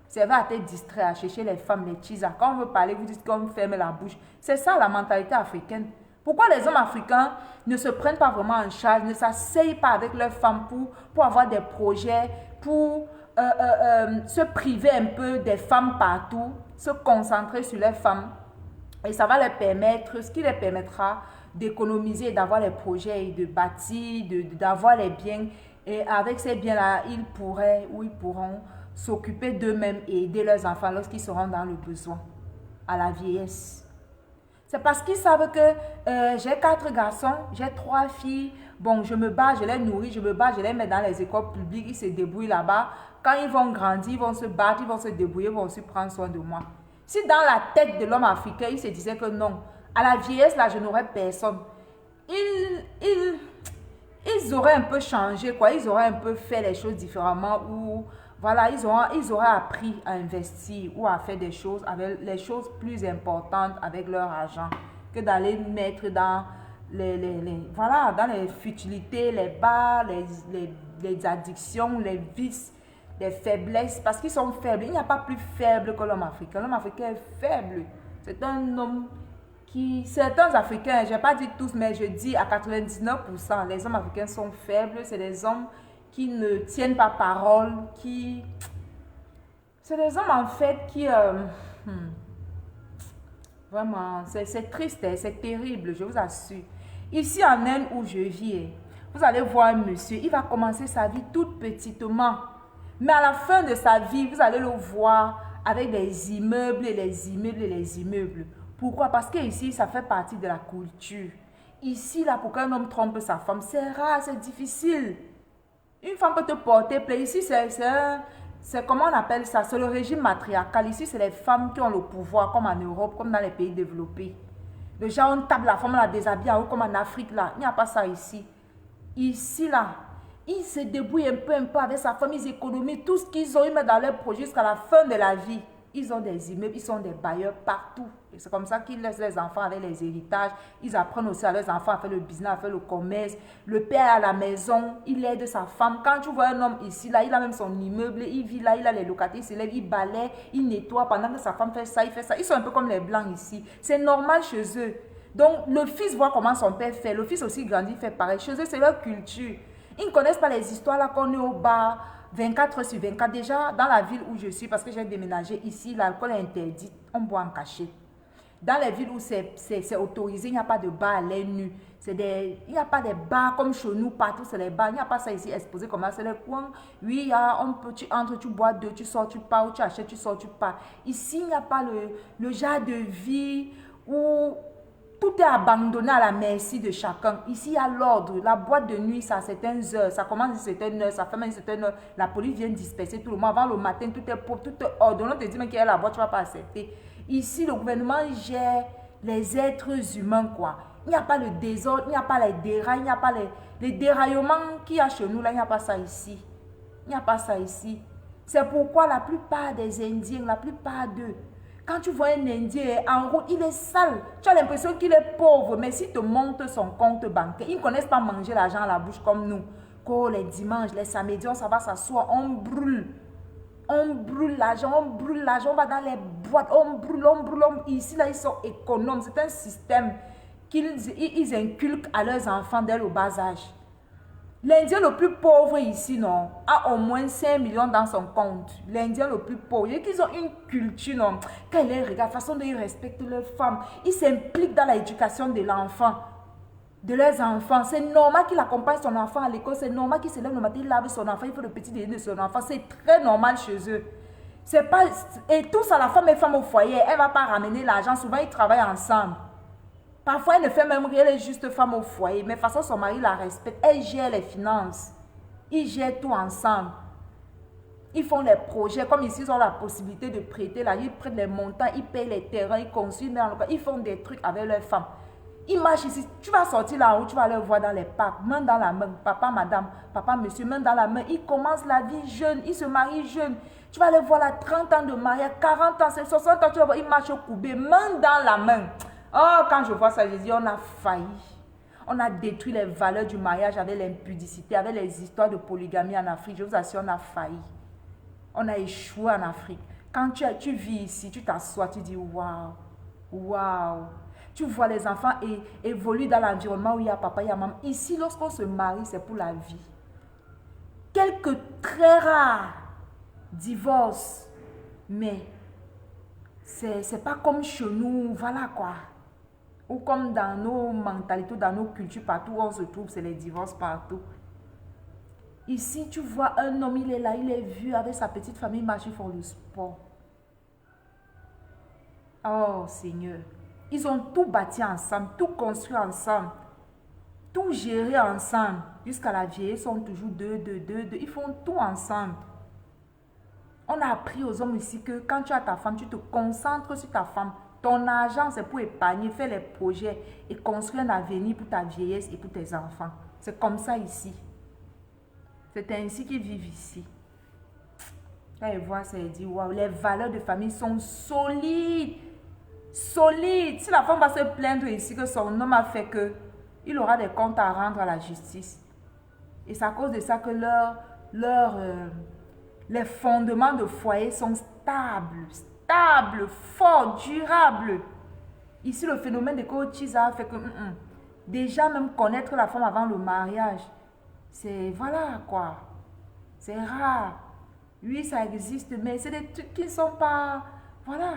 Speaker 2: Servait à te distraire, à chercher les femmes, les tchisa. Quand on veut parler, vous dites qu'on ferme la bouche. C'est ça la mentalité africaine. Pourquoi les hommes africains ne se prennent pas vraiment en charge, ne s'asseyent pas avec leurs femmes pour avoir des projets, pour se priver un peu des femmes partout, se concentrer sur les femmes. Et ça va leur permettre, ce qui leur permettra d'économiser, d'avoir les projets, de bâtir, d'avoir les biens. Et avec ces biens-là, ils pourront s'occuper d'eux-mêmes et aider leurs enfants lorsqu'ils seront dans le besoin, à la vieillesse. C'est parce qu'ils savent que j'ai 4 garçons, j'ai 3 filles. Bon, je me bats, je les nourris, je les mets dans les écoles publiques, ils se débrouillent là-bas. Quand ils vont grandir, ils vont se battre, ils vont se débrouiller, ils vont aussi prendre soin de moi. Si dans la tête de l'homme africain, il se disait que non, à la vieillesse, là, je n'aurais personne. Ils auraient un peu changé, quoi. Ils auraient un peu fait les choses différemment ou... Voilà, ils auraient appris à investir ou à faire des choses, avec les choses plus importantes avec leur argent que d'aller mettre dans dans les futilités, les bars, les addictions, les vices, les faiblesses, parce qu'ils sont faibles. Il n'y a pas plus faible que l'homme africain. L'homme africain est faible. C'est un homme qui... Certains Africains, je ne vais pas dire tous, mais je dis à 99%, les hommes africains sont faibles. C'est des hommes qui ne tiennent pas parole, qui... C'est des hommes en fait qui... Vraiment, c'est triste, hein, c'est terrible, je vous assure. Ici en Inde où je vis, vous allez voir un monsieur, il va commencer sa vie toute petitement. Mais à la fin de sa vie, vous allez le voir avec des immeubles et les immeubles et les immeubles. Pourquoi? Parce que ici, ça fait partie de la culture. Ici, là, pour qu'un homme trompe sa femme, c'est rare, c'est difficile. Une femme peut te porter plaisir. Ici, c'est comment on appelle ça? C'est le régime matriarcal. Ici, c'est les femmes qui ont le pouvoir, comme en Europe, comme dans les pays développés. Déjà, on tape la femme, on la déshabille en haut, comme en Afrique, là. Il n'y a pas ça ici. Ici, là, ils se débrouillent un peu avec sa femme, ils économisent tout ce qu'ils ont, ils mettent dans leur projet jusqu'à la fin de la vie. Ils ont des immeubles, ils sont des bailleurs partout. C'est comme ça qu'ils laissent les enfants avec les héritages. Ils apprennent aussi à leurs enfants à faire le business, à faire le commerce. Le père à la maison, il aide sa femme. Quand tu vois un homme ici, là, il a même son immeuble, il vit là, il a les locataires, il se lève, il balaie, il nettoie pendant que sa femme fait ça, il fait ça. Ils sont un peu comme les blancs ici. C'est normal chez eux. Donc, le fils voit comment son père fait. Le fils aussi grandit, fait pareil. Chez eux, c'est leur culture. Ils ne connaissent pas les histoires là qu'on est au bar 24 heures sur 24. Déjà, dans la ville où je suis, parce que j'ai déménagé ici, l'alcool est interdit. On boit en cachette. Dans les villes où c'est autorisé, il n'y a pas de bar à l'air nu. Il n'y a pas de bars comme chez nous, partout c'est les bars. Il n'y a pas ça ici exposé comme ça, c'est les coins. Oui, tu entres, tu bois deux, tu sors, tu pars, tu achètes, tu sors, tu pars. Ici, il n'y a pas le genre de vie où tout est abandonné à la merci de chacun. Ici, il y a l'ordre. La boîte de nuit, ça à certaines heures. Ça commence à certaines heures, ça fait même certaines heures. La police vient disperser tout le monde. Avant le matin, tout est propre, tout est ordonné. On te dit même qu'il y a la boîte, tu ne vas pas accepter. Ici, le gouvernement gère les êtres humains, quoi. Il n'y a pas le désordre, il n'y a pas les dérailles, il n'y a pas les déraillements qu'il y a chez nous, là, il n'y a pas ça ici. Il n'y a pas ça ici. C'est pourquoi la plupart des Indiens, la plupart d'eux, quand tu vois un Indien en route, il est sale. Tu as l'impression qu'il est pauvre, mais s'il te montre son compte bancaire, ils ne connaissent pas manger l'argent à la bouche comme nous. Quand les dimanches, les samedis, on va s'asseoir, on brûle. On brûle l'argent, on va dans les boîtes, on brûle. Ici, là, ils sont économes. C'est un système qu'ils inculquent à leurs enfants dès le bas âge. L'Indien le plus pauvre ici, non, a au moins 5 millions dans son compte. L'Indien le plus pauvre, ils ont une culture, non. Quand ils les regardent, la façon dont ils respectent leurs femmes, ils s'impliquent dans l'éducation de l'enfant, de leurs enfants. C'est normal qu'il accompagne son enfant à l'école, c'est normal qu'il se lève le matin, il lave son enfant, il fait le petit déjeuner de son enfant. C'est très normal chez eux. C'est pas... Et tout ça, la femme est femme au foyer, elle ne va pas ramener l'argent, souvent ils travaillent ensemble. Parfois, elle ne fait même rien, elle est juste femme au foyer. Mais de toute façon, son mari la respecte. Elle gère les finances. Ils gèrent tout ensemble. Ils font les projets. Comme ici, ils ont la possibilité de prêter. Là, ils prennent les montants, ils payent les terrains, ils construisent. Ils font des trucs avec leurs femmes. Ils marchent ici. Tu vas sortir là où tu vas les voir dans les parcs. Main dans la main. Papa, madame, papa, monsieur, main dans la main. Ils commencent la vie jeune. Ils se marient jeunes. Tu vas les voir là, 30 ans de mariage, 40 ans, 60 ans. Tu vas voir, ils marchent au coubé. Main dans la main. Oh, quand je vois ça, je dis, on a failli. On a détruit les valeurs du mariage avec l'impudicité, avec les histoires de polygamie en Afrique. Je vous assure, on a failli. On a échoué en Afrique. Quand tu vis ici, tu t'assois, tu dis, waouh, waouh. Tu vois les enfants évoluer dans l'environnement où il y a papa, il y a maman. Ici, lorsqu'on se marie, c'est pour la vie. Quelques très rares divorces, mais c'est pas comme chez nous, voilà quoi. Ou comme dans nos mentalités, dans nos cultures, partout où on se trouve, c'est les divorces partout. Ici, tu vois un homme, il est là, il est vu avec sa petite famille, marcher pour le sport. Oh Seigneur, ils ont tout bâti ensemble, tout construit ensemble, tout géré ensemble. Jusqu'à la vieillesse, ils sont toujours deux. Ils font tout ensemble. On a appris aux hommes ici que quand tu as ta femme, tu te concentres sur ta femme. Ton argent, c'est pour épargner, faire les projets et construire un avenir pour ta vieillesse et pour tes enfants. C'est comme ça ici. C'est ainsi qu'ils vivent ici. Quand ils voient ça, ils disent, waouh, les valeurs de famille sont solides. Solides. Si la femme va se plaindre ici que son homme a fait que, il aura des comptes à rendre à la justice. Et c'est à cause de ça que les fondements de foyer sont stables, forts, durables. Ici, le phénomène de Kochiza fait que déjà même connaître la femme avant le mariage, c'est voilà quoi. C'est rare. Oui, ça existe, mais c'est des trucs qui ne sont pas... Voilà.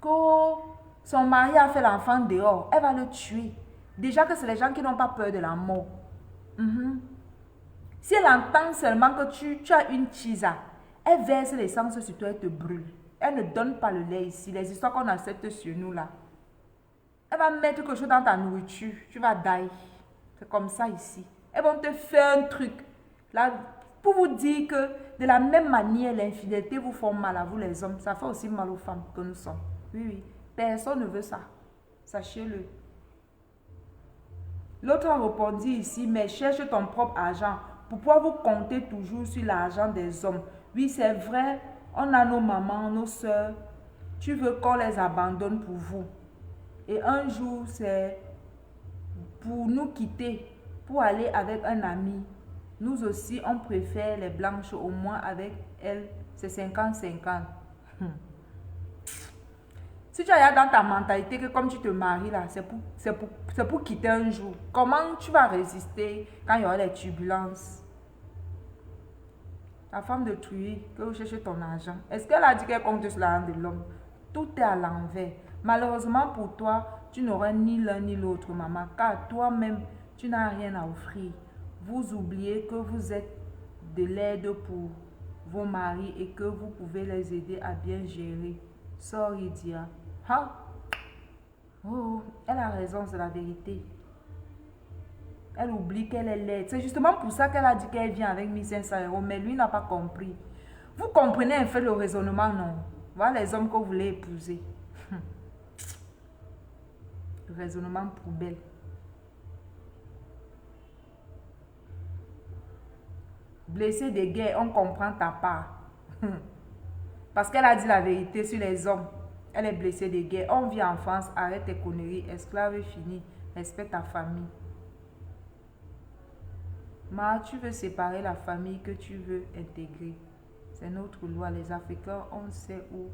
Speaker 2: Quand son mari a fait l'enfant dehors, elle va le tuer. Déjà que c'est les gens qui n'ont pas peur de la mort. Si elle entend seulement que tu as une chisa, elle verse l'essence sur toi, elle te brûle. Elle ne donne pas le lait ici. Les histoires qu'on accepte sur nous là. Elle va mettre quelque chose dans ta nourriture. Tu vas die. C'est comme ça ici. Elles vont te faire un truc. Là, pour vous dire que de la même manière, l'infidélité vous fait mal à vous les hommes. Ça fait aussi mal aux femmes que nous sommes. Oui, oui. Personne ne veut ça. Sachez-le. L'autre a répondu ici, mais cherche ton propre argent. Pourquoi vous comptez toujours sur l'argent des hommes? Oui, c'est vrai. On a nos mamans, nos soeurs. Tu veux qu'on les abandonne pour vous. Et un jour, c'est pour nous quitter, pour aller avec un ami. Nous aussi, on préfère les blanches, au moins avec elles, c'est 50-50. Si tu as dans ta mentalité que comme tu te maries là, c'est pour quitter un jour, comment tu vas résister quand il y aura les turbulences? La femme de Truy, que vous cherchez ton argent, est-ce qu'elle a dit qu'elle compte sur l'argent de l'homme? Tout est à l'envers. Malheureusement pour toi, tu n'auras ni l'un ni l'autre, maman, car toi-même, tu n'as rien à offrir. Vous oubliez que vous êtes de l'aide pour vos maris et que vous pouvez les aider à bien gérer. Sorry, Dia. Hein? Oh, elle a raison, c'est la vérité. Elle oublie qu'elle est laide. C'est justement pour ça qu'elle a dit qu'elle vient avec 1500 €, mais lui n'a pas compris. Vous comprenez un peu le raisonnement, non? Voilà les hommes que vous voulez épouser. Le raisonnement poubelle. Blessé de guerre, on comprend ta part. Parce qu'elle a dit la vérité sur les hommes. Elle est blessée de guerre. On vit en France, arrête tes conneries, esclave fini, respecte ta famille. Mais tu veux séparer la famille que tu veux intégrer. C'est notre loi. Les Africains, on sait où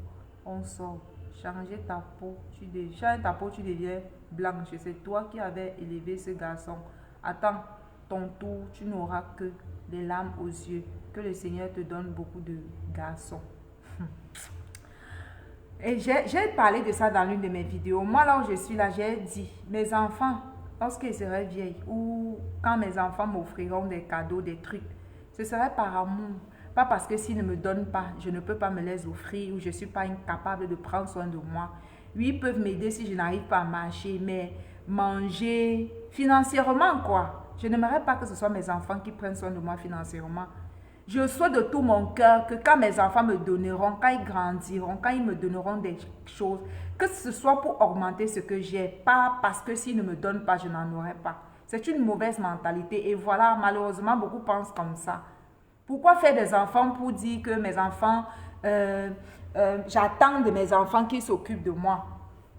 Speaker 2: on sort. Changer ta peau, tu deviens blanche. C'est toi qui avais élevé ce garçon. Attends ton tour, tu n'auras que des larmes aux yeux. Que le Seigneur te donne beaucoup de garçons. Et j'ai parlé de ça dans l'une de mes vidéos. Moi, là où je suis là, j'ai dit, mes enfants, lorsqu'ils seraient vieilles, ou quand mes enfants m'offriront des cadeaux, des trucs, ce serait par amour. Pas parce que s'ils ne me donnent pas, je ne peux pas me les offrir ou je ne suis pas incapable de prendre soin de moi. Oui, ils peuvent m'aider si je n'arrive pas à marcher, mais manger financièrement, quoi. Je n'aimerais pas que ce soit mes enfants qui prennent soin de moi financièrement. Je souhaite de tout mon cœur que quand mes enfants me donneront, quand ils grandiront, quand ils me donneront des choses, que ce soit pour augmenter ce que j'ai, pas parce que s'ils ne me donnent pas, je n'en aurai pas. C'est une mauvaise mentalité et voilà, malheureusement, beaucoup pensent comme ça. Pourquoi faire des enfants pour dire que mes enfants, j'attends de mes enfants qu'ils s'occupent de moi?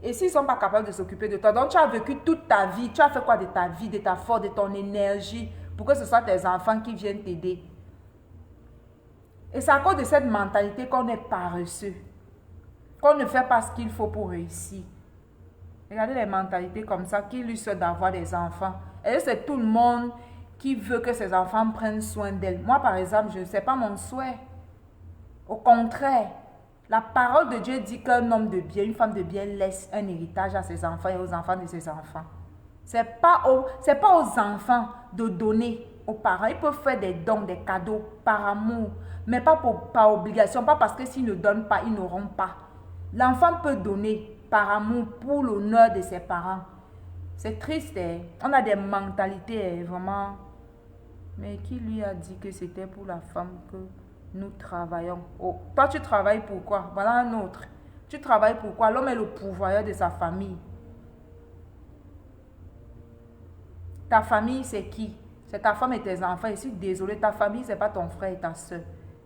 Speaker 2: Et s'ils ne sont pas capables de s'occuper de toi, donc tu as vécu toute ta vie, tu as fait quoi de ta vie, de ta force, de ton énergie, pour que ce soit tes enfants qui viennent t'aider? Et c'est à cause de cette mentalité qu'on est paresseux, qu'on ne fait pas ce qu'il faut pour réussir. Regardez les mentalités comme ça qui lui souhaitent d'avoir des enfants. Et c'est tout le monde qui veut que ses enfants prennent soin d'elle. Moi, par exemple, je ne sais pas mon souhait. Au contraire, la parole de Dieu dit qu'un homme de bien, une femme de bien laisse un héritage à ses enfants et aux enfants de ses enfants. Ce n'est pas aux enfants de donner aux parents. Ils peuvent faire des dons, des cadeaux par amour, mais pas par obligation, pas parce que s'ils ne donnent pas, ils n'auront pas. L'enfant peut donner par amour pour l'honneur de ses parents. C'est triste, hein? On a des mentalités vraiment... Mais qui lui a dit que c'était pour la femme que nous travaillons? Oh, toi, tu travailles pour quoi? Voilà un autre. Tu travailles pour quoi? L'homme est le pourvoyeur de sa famille. Ta famille, c'est qui? C'est ta femme et tes enfants. Je suis désolée, ta famille, ce n'est pas ton frère et ta soeur.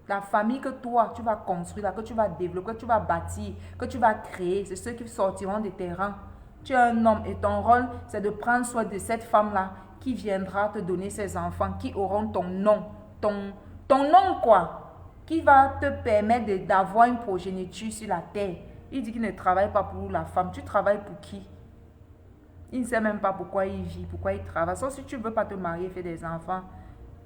Speaker 2: La famille que toi, tu vas construire, que tu vas développer, que tu vas bâtir, que tu vas créer, c'est ceux qui sortiront de tes rangs. Tu es un homme et ton rôle, c'est de prendre soin de cette femme-là qui viendra te donner ses enfants, qui auront ton nom. Ton nom quoi? Qui va te permettre d'avoir une progéniture sur la terre. Il dit qu'il ne travaille pas pour la femme. Tu travailles pour qui? Il ne sait même pas pourquoi il vit, pourquoi il travaille. Sauf si tu ne veux pas te marier, faire des enfants.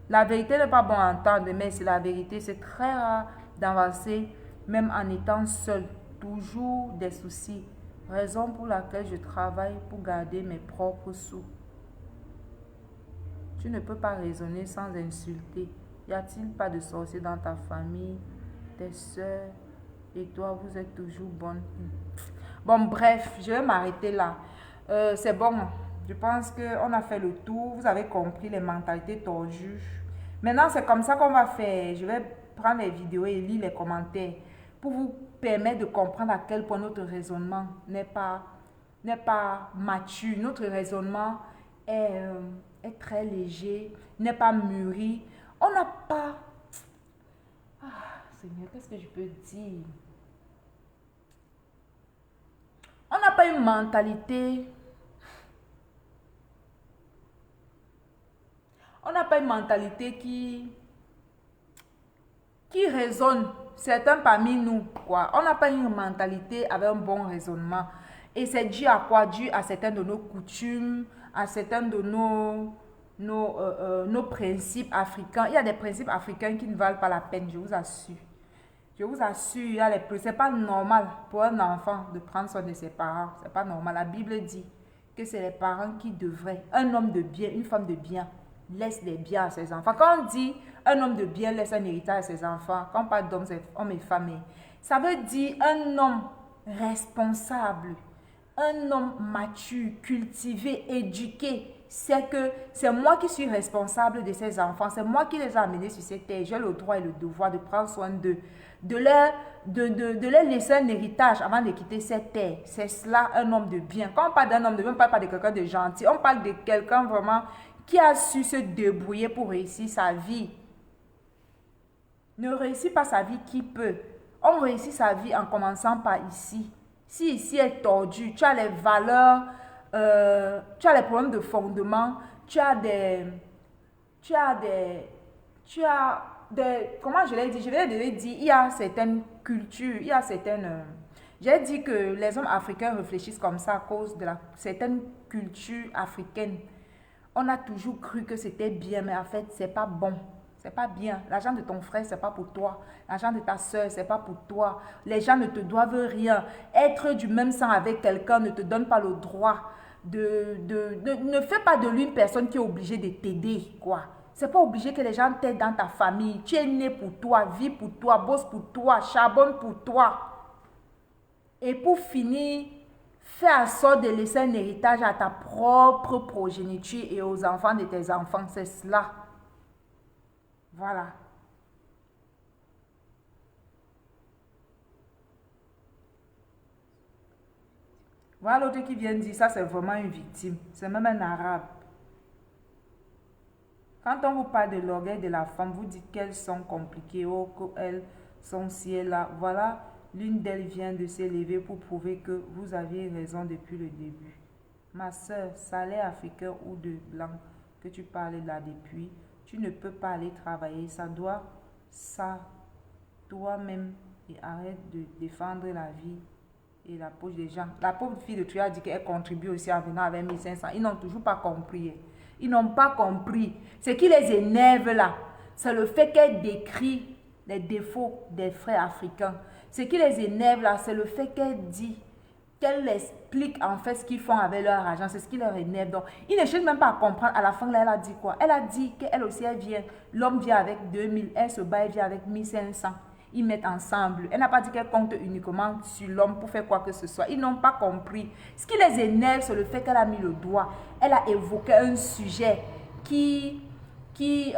Speaker 2: La vérité n'est pas bon à entendre, mais c'est la vérité. C'est très rare d'avancer, même en étant seul. Toujours des soucis. Raison pour laquelle je travaille pour garder mes propres sous. Tu ne peux pas raisonner sans insulter. Y a-t-il pas de sorciers dans ta famille? Tes soeurs et toi, vous êtes toujours bonnes. Bon, bref, je vais m'arrêter là. C'est bon. Je pense qu'on a fait le tour. Vous avez compris les mentalités tordues. Maintenant, c'est comme ça qu'on va faire. Je vais prendre les vidéos et lire les commentaires pour vous permettre de comprendre à quel point notre raisonnement n'est pas mature. Notre raisonnement est très léger, n'est pas mûri. On n'a pas... Ah, Seigneur, qu'est-ce que je peux dire? On n'a pas une mentalité... On n'a pas une mentalité qui raisonne. Certains parmi nous, quoi. On n'a pas une mentalité avec un bon raisonnement. Et c'est dû à quoi? Dû à certains de nos coutumes, à certains de nos principes africains. Il y a des principes africains qui ne valent pas la peine, je vous assure. Je vous assure, c'est pas normal pour un enfant de prendre soin de ses parents. C'est pas normal. La Bible dit que c'est les parents qui devraient, un homme de bien, une femme de bien, laisse des biens à ses enfants. Quand on dit un homme de bien laisse un héritage à ses enfants, quand on parle d'hommes et femmes, ça veut dire un homme responsable, un homme mature, cultivé, éduqué. C'est que c'est moi qui suis responsable de ces enfants, c'est moi qui les ai amenés sur cette terre. J'ai le droit et le devoir de prendre soin d'eux, de leur laisser un héritage avant de quitter cette terre. C'est cela un homme de bien. Quand on parle d'un homme de bien, on ne parle pas de quelqu'un de gentil, on parle de quelqu'un vraiment qui a su se débrouiller pour réussir sa vie. Ne réussit pas sa vie qui peut. On réussit sa vie en commençant par ici. Si ici est tordu, tu as les valeurs, tu as les problèmes de fondement, tu as des, comment je l'ai dit? Je vais dire, il y a certaines cultures, il y a certaines... J'ai dit que les hommes africains réfléchissent comme ça à cause de certaines cultures africaines. On a toujours cru que c'était bien, mais en fait, c'est pas bon. C'est pas bien. L'argent de ton frère, c'est pas pour toi. L'argent de ta soeur, c'est pas pour toi. Les gens ne te doivent rien. Être du même sang avec quelqu'un ne te donne pas le droit ne fais pas de lui une personne qui est obligée de t'aider, quoi. C'est pas obligé que les gens t'aident dans ta famille. Tu es né pour toi, vis pour toi, bosse pour toi, charbonne pour toi. Et pour finir, fais en sorte de laisser un héritage à ta propre progéniture et aux enfants de tes enfants. C'est cela. Voilà. Voilà l'autre qui vient de dire ça, c'est vraiment une victime. C'est même un arabe. Quand on vous parle de l'orgueil de la femme, vous dites qu'elles sont compliquées, oh, qu'elles sont ci et là. Voilà, l'une d'elles vient de s'élever pour prouver que vous aviez raison depuis le début. Ma soeur, ça l'est africain ou de blanc que tu parles là depuis. Tu ne peux pas aller travailler, ça toi-même, et arrête de défendre la vie et la poche des gens. La pauvre fille de Tuya dit qu'elle contribue aussi en venant avec 1500. Ils n'ont toujours pas compris. Ils n'ont pas compris. Ce qui les énerve là, c'est le fait qu'elle décrit les défauts des frères africains. Ce qui les énerve là, c'est le fait qu'elle dit, qu'elle explique en fait ce qu'ils font avec leur argent. C'est ce qui leur énerve. Donc, ils ne cherchent même pas à comprendre. À la fin, là, elle a dit quoi? Elle a dit qu'elle aussi, elle vient. L'homme vient avec 2000. Elle se bat, elle vient avec 1500. Ils mettent ensemble. Elle n'a pas dit qu'elle compte uniquement sur l'homme pour faire quoi que ce soit. Ils n'ont pas compris. Ce qui les énerve, c'est le fait qu'elle a mis le doigt. Elle a évoqué un sujet qui les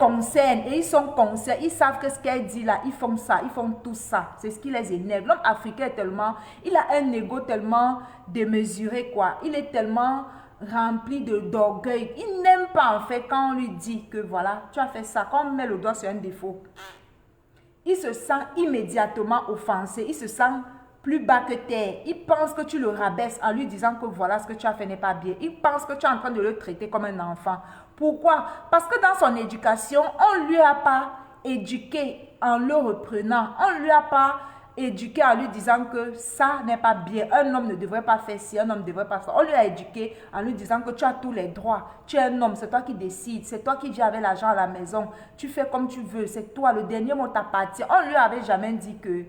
Speaker 2: concerne. Et ils sont concernés. Ils savent que ce qu'elle dit là, ils font ça. Ils font tout ça. C'est ce qui les énerve. L'homme africain est tellement... Il a un ego tellement démesuré, quoi. Il est tellement rempli d'orgueil. Il n'aime pas, en fait, quand on lui dit que voilà, tu as fait ça. Quand on met le doigt sur un défaut, il se sent immédiatement offensé. Il se sent plus bas que terre. Il pense que tu le rabaisses en lui disant que voilà, ce que tu as fait n'est pas bien. Il pense que tu es en train de le traiter comme un enfant. Pourquoi? Parce que dans son éducation, on ne lui a pas éduqué en le reprenant. On ne lui a pas éduqué en lui disant que ça n'est pas bien. Un homme ne devrait pas faire ci, un homme ne devrait pas faire ça. On lui a éduqué en lui disant que tu as tous les droits. Tu es un homme, c'est toi qui décides. C'est toi qui viens avec l'argent à la maison. Tu fais comme tu veux. C'est toi, le dernier mot t'appartient. On lui avait jamais dit que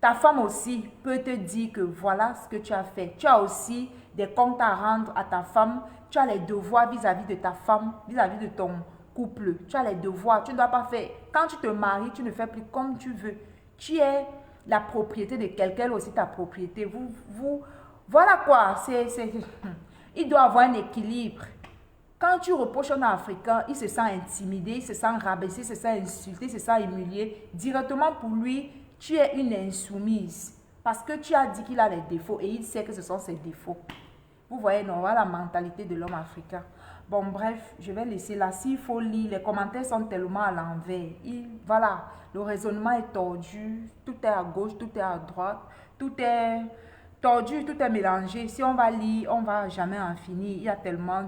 Speaker 2: ta femme aussi peut te dire que voilà ce que tu as fait. Tu as aussi des comptes à rendre à ta femme. Tu as les devoirs vis-à-vis de ta femme, vis-à-vis de ton couple. Tu as les devoirs. Tu ne dois pas faire. Quand tu te maries, tu ne fais plus comme tu veux. Tu es la propriété de quelqu'un, aussi ta propriété. Voilà quoi. Il doit avoir un équilibre. Quand tu reproches un Africain, il se sent intimidé, il se sent rabaissé, il se sent insulté, il se sent humilié. Directement pour lui, tu es une insoumise. Parce que tu as dit qu'il a les défauts et il sait que ce sont ses défauts. Vous voyez, non, voilà la mentalité de l'homme africain. Bon, bref, je vais laisser là. S'il faut lire, les commentaires sont tellement à l'envers. Voilà, le raisonnement est tordu. Tout est à gauche, tout est à droite. Tout est tordu, tout est mélangé. Si on va lire, on ne va jamais en finir. Il y a tellement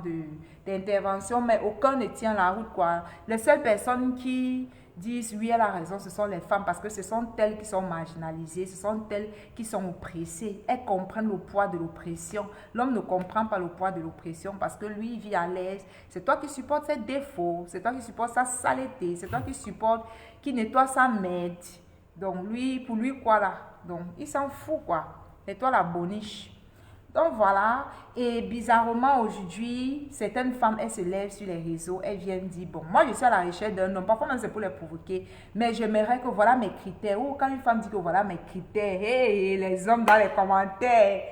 Speaker 2: d'interventions, mais aucun ne tient la route, quoi. Les seules personnes qui disent oui, elle a raison, ce sont les femmes, parce que ce sont elles qui sont marginalisées, ce sont elles qui sont oppressées. Elles comprennent le poids de l'oppression. L'homme ne comprend pas le poids de l'oppression parce que lui, il vit à l'aise. C'est toi qui supportes ses défauts, c'est toi qui supportes sa saleté, c'est toi qui supportes, qui nettoie sa merde. Donc lui, pour lui, quoi là? Donc il s'en fout, quoi. Nettoie la boniche. Donc voilà, et bizarrement aujourd'hui, certaines femmes, elles se lèvent sur les réseaux, elles viennent dire, bon, moi je suis à la recherche d'un homme, parfois même c'est pour les provoquer, mais j'aimerais que voilà mes critères, ou quand une femme dit que voilà mes critères, hey, les hommes dans les commentaires,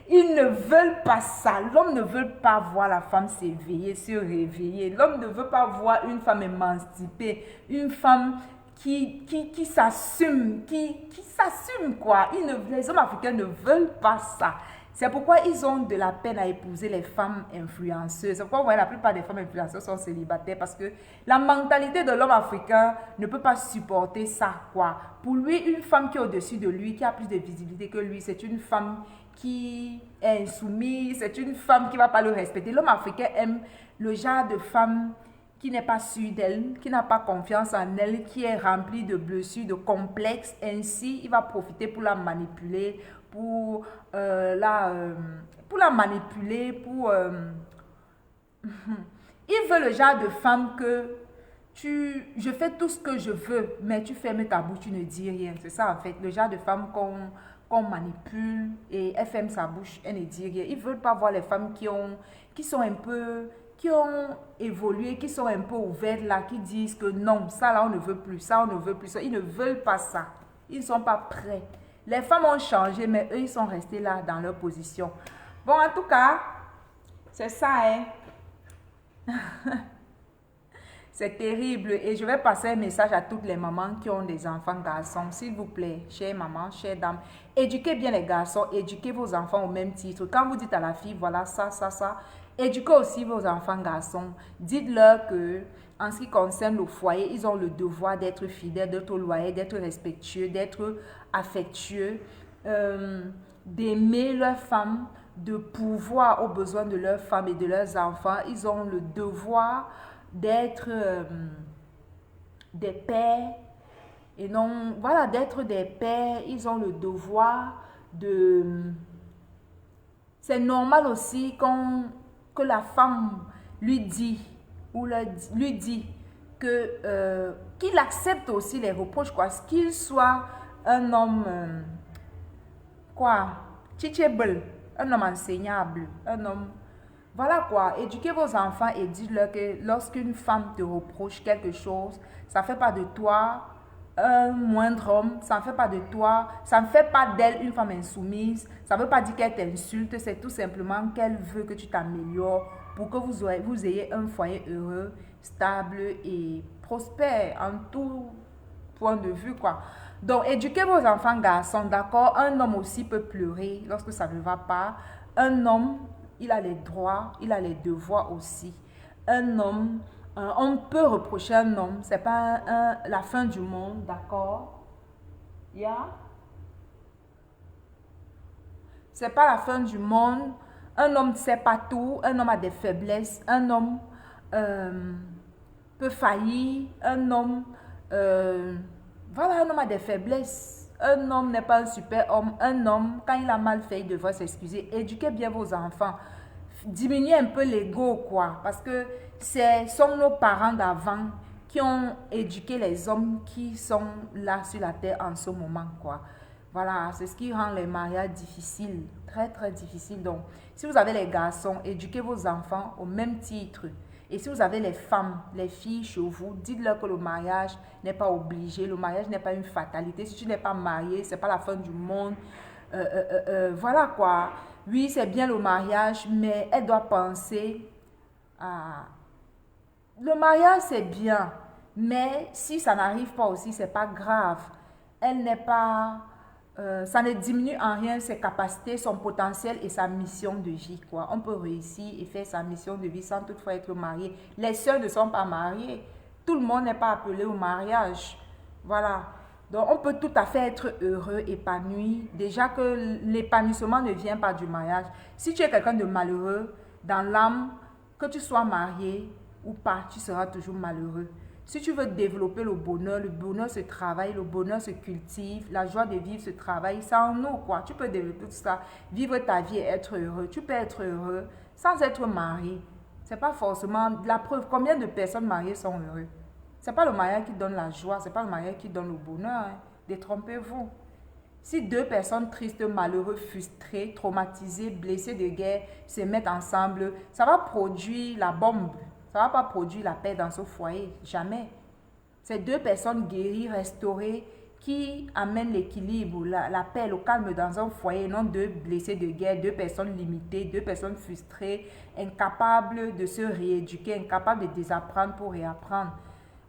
Speaker 2: ils ne veulent pas ça, l'homme ne veut pas voir la femme s'éveiller, se réveiller, l'homme ne veut pas voir une femme émancipée, une femme qui s'assume, qui s'assume quoi, les hommes africains ne veulent pas ça. C'est pourquoi ils ont de la peine à épouser les femmes influenceuses. C'est pourquoi vous voyez, la plupart des femmes influenceuses sont célibataires parce que la mentalité de l'homme africain ne peut pas supporter ça, quoi. Pour lui, une femme qui est au-dessus de lui, qui a plus de visibilité que lui, c'est une femme qui est insoumise, c'est une femme qui ne va pas le respecter. L'homme africain aime le genre de femme qui n'est pas sûre d'elle, qui n'a pas confiance en elle, qui est remplie de blessures, de complexes. Ainsi, il va profiter pour la manipuler, pour la manipuler, il veut le genre de femme que je fais tout ce que je veux, mais tu fermes ta bouche, tu ne dis rien. C'est ça en fait, le genre de femme qu'on manipule et elle ferme sa bouche, elle ne dit rien. Ils ne veulent pas voir les femmes qui ont évolué, qui sont un peu ouvertes là, qui disent que non, ça là on ne veut plus, ça on ne veut plus ça. Ils ne veulent pas ça, ils ne sont pas prêts. Les femmes ont changé, mais eux, ils sont restés là dans leur position. Bon, en tout cas, c'est ça, hein. C'est terrible. Et je vais passer un message à toutes les mamans qui ont des enfants garçons. S'il vous plaît, chère maman, chère dame, éduquez bien les garçons, éduquez vos enfants au même titre. Quand vous dites à la fille, voilà, ça, éduquez aussi vos enfants garçons. Dites-leur que, en ce qui concerne le foyer, ils ont le devoir d'être fidèles, d'être loyaux, d'être respectueux, d'être affectueux, d'aimer leurs femmes, de pourvoir aux besoins de leurs femmes et de leurs enfants. Ils ont le devoir d'être des pères et non, voilà, d'être des pères. Ils ont le devoir de... C'est normal aussi que la femme lui dit ou lui dit que qu'il accepte aussi les reproches, quoi, qu'il soit un homme teachable, un homme enseignable, un homme, voilà quoi. Éduquez vos enfants et dites-leur que lorsqu'une femme te reproche quelque chose, ça ne fait pas de toi un moindre homme, ça ne fait pas de toi, ça ne fait pas d'elle une femme insoumise, ça ne veut pas dire qu'elle t'insulte, c'est tout simplement qu'elle veut que tu t'améliores pour que vous ayez un foyer heureux, stable et prospère en tout point de vue, quoi. Donc, éduquez vos enfants garçons, d'accord? Un homme aussi peut pleurer lorsque ça ne va pas. Un homme, il a les droits, il a les devoirs aussi. Un homme, on peut reprocher un homme, c'est pas la fin du monde, d'accord? C'est pas la fin du monde. Un homme ne sait pas tout, un homme a des faiblesses, un homme peut faillir, un homme, voilà, un homme a des faiblesses. Un homme n'est pas un super homme. Un homme, quand il a mal fait, il devrait s'excuser. Éduquez bien vos enfants. Diminuez un peu l'ego, quoi. Parce que ce sont nos parents d'avant qui ont éduqué les hommes qui sont là sur la terre en ce moment, quoi. Voilà, c'est ce qui rend les mariages difficiles, très très difficiles. Donc, si vous avez les garçons, éduquez vos enfants au même titre. Et si vous avez les femmes, les filles chez vous, dites-leur que le mariage n'est pas obligé, le mariage n'est pas une fatalité. Si tu n'es pas marié, c'est pas la fin du monde. Voilà quoi. Oui, c'est bien le mariage, mais elle doit penser à... Le mariage, c'est bien, mais si ça n'arrive pas aussi, c'est pas grave. Elle n'est pas... ça ne diminue en rien ses capacités, son potentiel et sa mission de vie, quoi. On peut réussir et faire sa mission de vie sans toutefois être marié. Les sœurs ne sont pas mariées. Tout le monde n'est pas appelé au mariage. Voilà. Donc, on peut tout à fait être heureux, épanoui. Déjà que l'épanouissement ne vient pas du mariage. Si tu es quelqu'un de malheureux, dans l'âme, que tu sois marié ou pas, tu seras toujours malheureux. Si tu veux développer le bonheur se travaille, le bonheur se cultive, la joie de vivre se travaille, c'est en nous, quoi. Tu peux développer tout ça, vivre ta vie et être heureux. Tu peux être heureux sans être marié. C'est pas forcément la preuve. Combien de personnes mariées sont heureuses? C'est pas le mariage qui donne la joie, c'est pas le mariage qui donne le bonheur. Hein. Détrompez-vous. Si deux personnes tristes, malheureuses, frustrées, traumatisées, blessées de guerre se mettent ensemble, ça va produire la bombe. Ça ne va pas produire la paix dans ce foyer. Jamais. C'est deux personnes guéries, restaurées, qui amènent l'équilibre, la paix, le calme dans un foyer, non deux blessés de guerre, deux personnes limitées, deux personnes frustrées, incapables de se rééduquer, incapables de désapprendre pour réapprendre.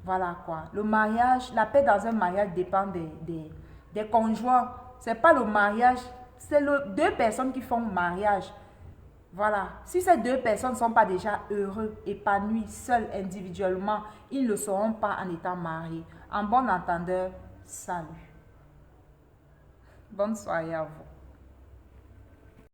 Speaker 2: Voilà quoi. Le mariage, la paix dans un mariage dépend des conjoints. Ce n'est pas le mariage, c'est deux personnes qui font mariage. Voilà. Si ces deux personnes ne sont pas déjà heureux, épanouis, seuls, individuellement, ils ne le seront pas en étant mariés. En bon entendeur, salut. Bonne soirée à vous.